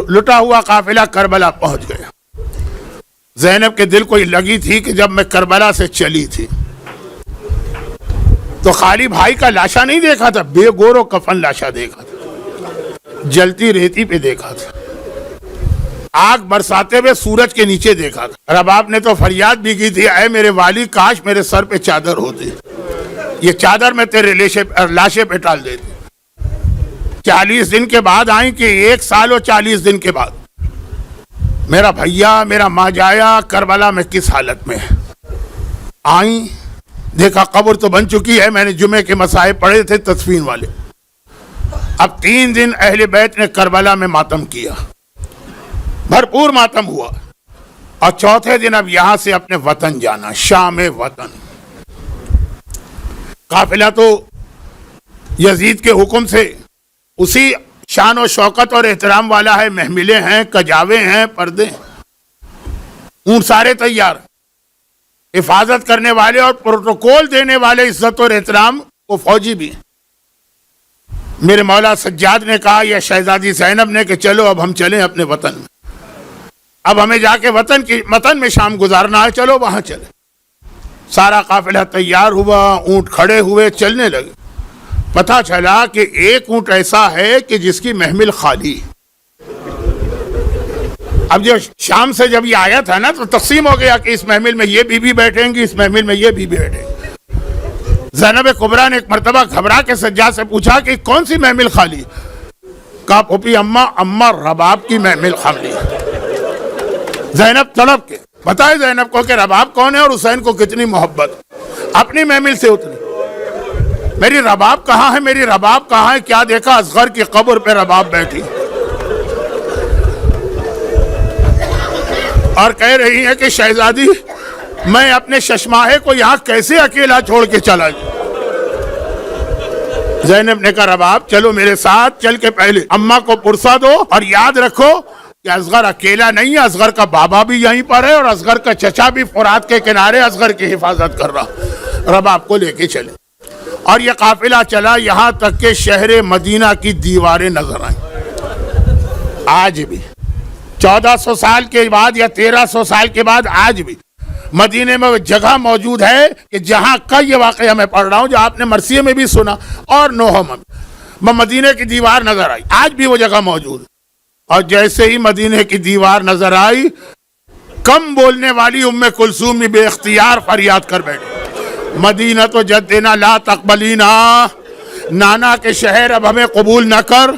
S1: لٹا ہوا قافلہ کربلا پہنچ گیا، زینب کے دل کو یہ لگی تھی کہ جب میں کربلا سے چلی تھی تو خالی بھائی کا لاشا نہیں دیکھا تھا، بے گور و کفن لاشا دیکھا تھا، جلتی ریتی پہ دیکھا تھا، آگ برساتے ہوئے سورج کے نیچے دیکھا تھا۔ رباب نے تو فریاد بھی کی تھی، اے میرے والی کاش میرے سر پہ چادر ہوتی، یہ چادر میں تیرے لاشے پہ ڈال دیتی۔ 40 دن کے بعد آئیں کہ 1 سال اور 40 دن کے بعد میرا بھیا میرا ماں جایا کربلا میں کس حالت میں ہے، آئیں دیکھا قبر تو بن چکی ہے، میں نے جمعے کے مسائل پڑھے تھے تدفین والے۔ اب 3 دن اہل بیت نے کربلا میں ماتم کیا، بھرپور ماتم ہوا، اور چوتھے دن اب یہاں سے اپنے وطن جانا، شام وطن۔ قافلہ تو یزید کے حکم سے اسی شان و شوکت اور احترام والا ہے، محملیں ہیں، کجاوے ہیں، پردے ہیں، اونٹ سارے تیار، حفاظت کرنے والے اور پروٹوکول دینے والے عزت اور احترام وہ فوجی بھی ہیں۔ میرے مولا سجاد نے کہا یا شہزادی زینب نے کہ چلو اب ہم چلیں اپنے وطن میں، اب ہمیں جا کے وطن میں شام گزارنا ہے، چلو وہاں چلیں۔ سارا قافلہ تیار ہوا، اونٹ کھڑے ہوئے، چلنے لگے۔ پتہ چلا کہ ایک اونٹ ایسا ہے کہ جس کی محمل خالی۔ اب جو شام سے جب یہ آیا تھا نا تو تقسیم ہو گیا کہ اس محمل میں یہ بی بیٹھیں گی، اس محمل میں یہ بی بیٹھیں گی۔ زینب کبریٰ نے ایک مرتبہ گھبرا کے سجاد سے پوچھا کہ کون سی محمل خالی؟ کہا پھوپھی اماں رباب کی محمل خالی۔ زینب تڑپ کے بتائے زینب کو کہ رباب کون ہے اور حسین کو کتنی محبت، اپنی محمل سے اتری۔ میری رباب کہاں ہے، میری رباب کہاں ہے؟ کیا دیکھا اصغر کی قبر پہ رباب بیٹھی اور کہہ رہی ہے کہ شہزادی میں اپنے ششماہے کو یہاں کیسے اکیلا چھوڑ کے چلا جاؤں۔ زینب نے کہا رباب چلو میرے ساتھ، چل کے پہلے اماں کو پرسا دو، اور یاد رکھو کہ اصغر اکیلا نہیں ہے، اصغر کا بابا بھی یہیں پر ہے اور اصغر کا چچا بھی فرات کے کنارے اصغر کی حفاظت کر رہا۔ رباب کو لے کے چلے اور یہ قافلہ چلا یہاں تک کہ شہر مدینہ کی دیواریں نظر آئیں۔ آج بھی 1400 سال کے بعد یا 1300 سال کے بعد آج بھی مدینے میں وہ جگہ موجود ہے کہ جہاں کا یہ واقعہ میں پڑھ رہا ہوں، جو آپ نے مرثیے میں بھی سنا اور نوح میں مدینے کی دیوار نظر آئی، آج بھی وہ جگہ موجود ہے۔ اور جیسے ہی مدینے کی دیوار نظر آئی، کم بولنے والی ام کلثوم بھی بے اختیار فریاد کر بیٹھی، مدینہ تو جدنا لا تقبلینا، نانا کے شہر اب ہمیں قبول نہ کر،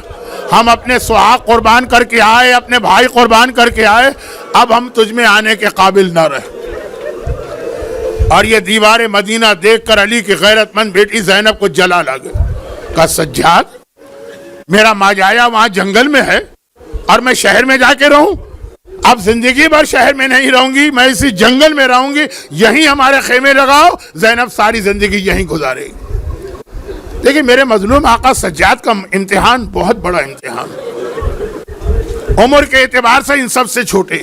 S1: ہم اپنے سہاگ قربان کر کے آئے، اپنے بھائی قربان کر کے آئے، اب ہم تجھ میں آنے کے قابل نہ رہے۔ اور یہ دیوار مدینہ دیکھ کر علی کی غیرت مند بیٹی زینب کو جلال آ گیا۔ کہا سجاد میرا ماجایا وہاں جنگل میں ہے اور میں شہر میں جا کے رہوں؟ اب زندگی بھر شہر میں نہیں رہوں گی، میں اسی جنگل میں رہوں گی، یہیں ہمارے خیمے لگاؤ، زینب ساری زندگی یہیں گزارے گی۔ دیکھیں میرے مظلوم آقا سجاد کا امتحان بہت بڑا امتحان، عمر کے اعتبار سے ان سب سے چھوٹے،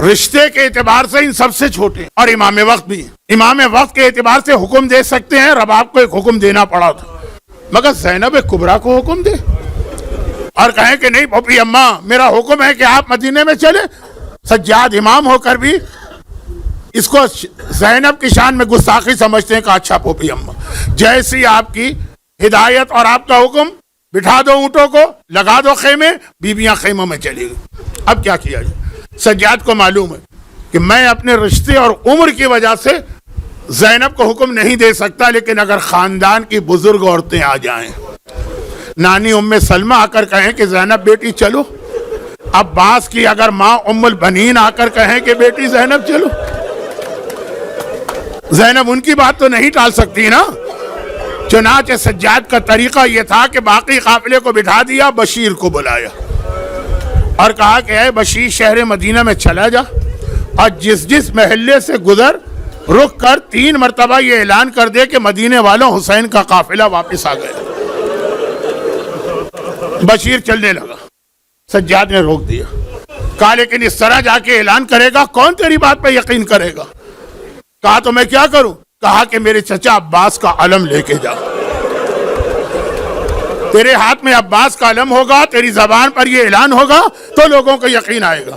S1: رشتے کے اعتبار سے ان سب سے چھوٹے، اور امام وقت بھی، امام وقت کے اعتبار سے حکم دے سکتے ہیں، رباب کو ایک حکم دینا پڑا تھا، مگر زینب کبریٰ کو حکم دے اور کہیں کہ نہیں پھوپھی اماں میرا حکم ہے کہ آپ مدینے میں چلیں۔ سجاد امام ہو کر بھی اس کو زینب کی شان میں گستاخی سمجھتے ہیں کہ اچھا پھوپھی اماں جیسی آپ کی ہدایت اور آپ کا حکم، بٹھا دو اونٹوں کو، لگا دو خیمے، بیویاں خیموں میں چلی گئی۔ اب کیا کیا جائے؟ سجاد کو معلوم ہے کہ میں اپنے رشتے اور عمر کی وجہ سے زینب کو حکم نہیں دے سکتا، لیکن اگر خاندان کی بزرگ عورتیں آ جائیں، نانی ام سلمہ آ کر کہیں کہ زینب بیٹی چلو، عباس کی اگر ماں ام البنین آ کر کہیں کہ بیٹی زینب چلو، زینب ان کی بات تو نہیں ٹال سکتی نا۔ چنانچہ سجاد کا طریقہ یہ تھا کہ باقی قافلے کو بٹھا دیا، بشیر کو بلایا اور کہا کہ اے بشیر شہر مدینہ میں چلا جا اور جس محلے سے گزر رک کر 3 مرتبہ یہ اعلان کر دے کہ مدینے والوں حسین کا قافلہ واپس آ گیا۔ بشیر چلنے لگا، سجاد نے روک دیا، کہا لیکن اس طرح جا کے اعلان کرے گا کون تیری بات پہ یقین کرے گا؟ کہا تو میں کیا کروں؟ کہا کہ میرے چچا عباس کا علم لے کے جا، تیرے ہاتھ میں عباس کا علم ہوگا، تیری زبان پر یہ اعلان ہوگا تو لوگوں کو یقین آئے گا۔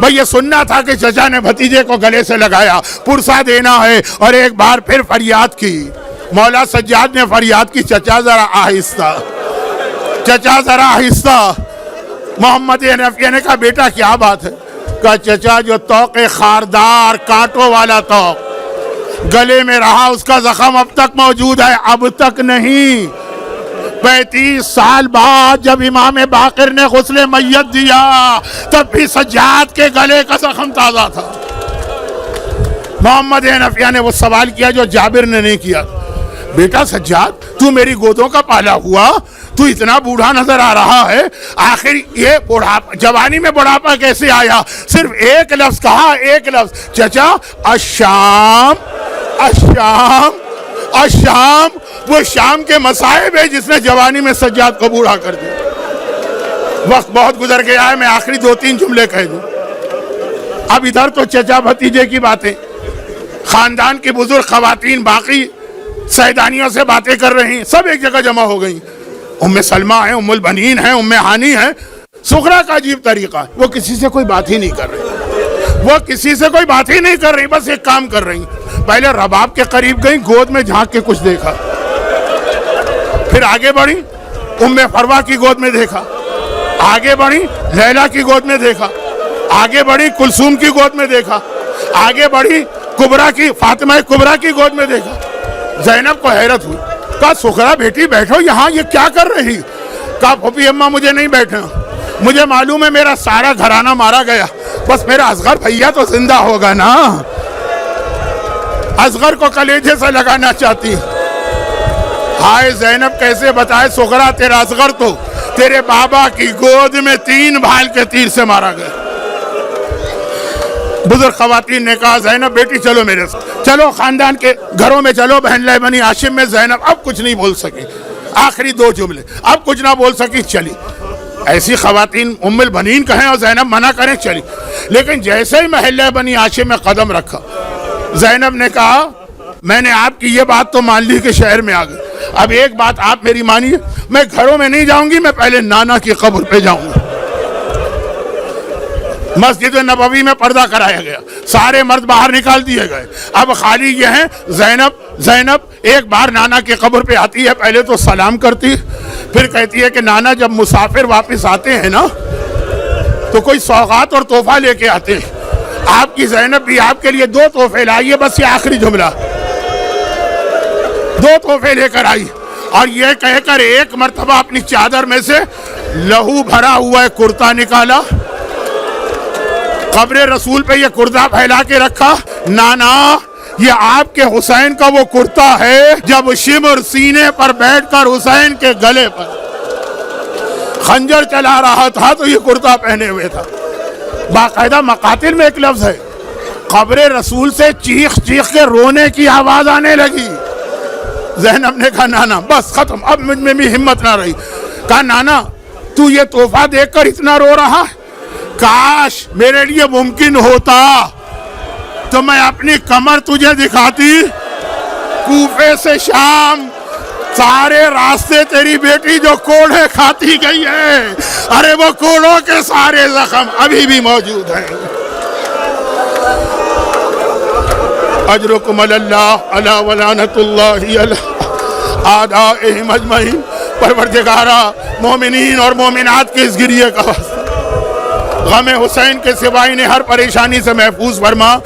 S1: بھئی یہ سننا تھا کہ چچا نے بھتیجے کو گلے سے لگایا، پرسہ دینا ہے، اور ایک بار پھر فریاد کی۔ مولا سجاد نے فریاد کی، چچا ذرا آہستہ، چچا ذرا آہستہ۔ محمد حنفیہ نے کہا بیٹا کیا بات ہے؟ کہا چچا جو توق خاردار کانٹوں والا توق گلے میں رہا اس کا زخم اب تک موجود ہے، اب تک نہیں۔ 35 سال بعد جب امام باقر نے غسل میت دیا تب بھی سجاد کے گلے کا زخم تازہ تھا۔ محمد حنفیہ نے وہ سوال کیا جو جابر نے نہیں کیا، بیٹا سجاد تو میری گودوں کا پالا ہوا، تو اتنا بوڑھا نظر آ رہا ہے، آخر یہ بڑھاپا، جوانی میں بڑھاپا کیسے آیا؟ صرف ایک لفظ کہا، ایک لفظ، چچا الشام، الشام، الشام۔ وہ شام کے مصائب ہے جس نے جوانی میں سجاد کو بوڑھا کر دیا۔ وقت بہت گزر گیا ہے، میں آخری 2-3 جملے کہہ دوں۔ اب ادھر تو چچا بھتیجے کی باتیں، خاندان کی بزرگ خواتین باقی سیدانیوں سے باتیں کر رہی ہیں، سب ایک جگہ جمع ہو گئی۔ ام سلمہ ہیں، ام البنین ہیں، ام ہانی ہیں۔ سغرا کا عجیب طریقہ ہے، وہ کسی سے کوئی بات ہی نہیں کر رہی، وہ کسی سے کوئی بات ہی نہیں کر رہی، بس ایک کام کر رہی۔ پہلے رباب کے قریب گئی، گود میں جھانک کے کچھ دیکھا، پھر آگے بڑھی، ام فروہ کی گود میں دیکھا، آگے بڑھی لیلا کی گود میں دیکھا، آگے بڑھی کلثوم کی گود میں دیکھا، آگے بڑھی کبرا کی، فاطمہ کبرا کی گود میں دیکھا۔ زینب کو حیرت ہوئی، کہا سغرا بیٹی بیٹھو یہاں، یہ کیا کر رہی؟ کہا پھوپھی اماں مجھے نہیں بیٹھنا، مجھے معلوم ہے میرا سارا گھرانہ مارا گیا، بس میرا اصغر بھیا تو زندہ ہوگا نا۔ اصغر کو کلیجے سے لگانا چاہتی۔ ہائے زینب کیسے بتائے سغرا تیرا اصغر تو تیرے بابا کی گود میں 3 بھال کے تیر سے مارا گیا۔ بزرگ خواتین نے کہا زینب بیٹی چلو میرے ساتھ، چلو خاندان کے گھروں میں چلو۔ بہن لے بنی ہاشم میں زینب اب کچھ نہیں بول سکی، آخری 2 جملے اب کچھ نہ بول سکی، چلی۔ ایسی خواتین ام البنین کہیں اور زینب منع کریں، چلی۔ لیکن جیسے ہی محلہ بنی ہاشم میں قدم رکھا، زینب نے کہا میں نے آپ کی یہ بات تو مان لی کہ شہر میں آ گئی، اب ایک بات آپ میری مانیے، میں گھروں میں نہیں جاؤں گی، میں پہلے نانا کی قبر پہ جاؤں گا۔ مسجد نبوی میں پردہ کرایا گیا، سارے مرد باہر نکال دیے گئے، اب خالی یہ ہیں زینب ایک بار نانا کی قبر پہ آتی ہے، پہلے تو سلام کرتی، پھر کہتی ہے کہ نانا جب مسافر واپس آتے ہیں نا تو کوئی سوغات اور تحفہ لے کے آتے ہیں، آپ کی زینب بھی آپ کے لیے 2 تحفے لائی ہے، بس یہ آخری جملہ، 2 تحفے لے کر آئی، اور یہ کہہ کر ایک مرتبہ اپنی چادر میں سے لہو بھرا ہوا کرتا نکالا، قبر رسول پہ یہ کرتا پھیلا کے رکھا، نانا یہ آپ کے حسین کا وہ کرتا ہے جب شمر سینے پر بیٹھ کر حسین کے گلے پر خنجر چلا رہا تھا تو یہ کرتا پہنے ہوئے تھا۔ باقاعدہ مقاتل میں ایک لفظ ہے، قبر رسول سے چیخ چیخ کے رونے کی آواز آنے لگی۔ زینب نے کہا نانا بس ختم، اب مجھ میں بھی ہمت نہ رہی، کہا نانا تو یہ تحفہ دیکھ کر اتنا رو رہا ہے، کاش میرے لیے ممکن ہوتا تو میں اپنی کمر تجھے دکھاتی، کوفے سے شام سارے راستے تیری بیٹی جو کوڑے کھاتی گئی ہے، ارے وہ کوڑوں کے سارے زخم ابھی بھی موجود ہیں۔ اجرکم اللہ علی ولعنۃ اللہ علی اعدائہم اجمعین۔ پروردگارا مومنین اور مومنات کے اس گریے کا واسطہ غم حسین کے سوا انہیں ہر پریشانی سے محفوظ فرما۔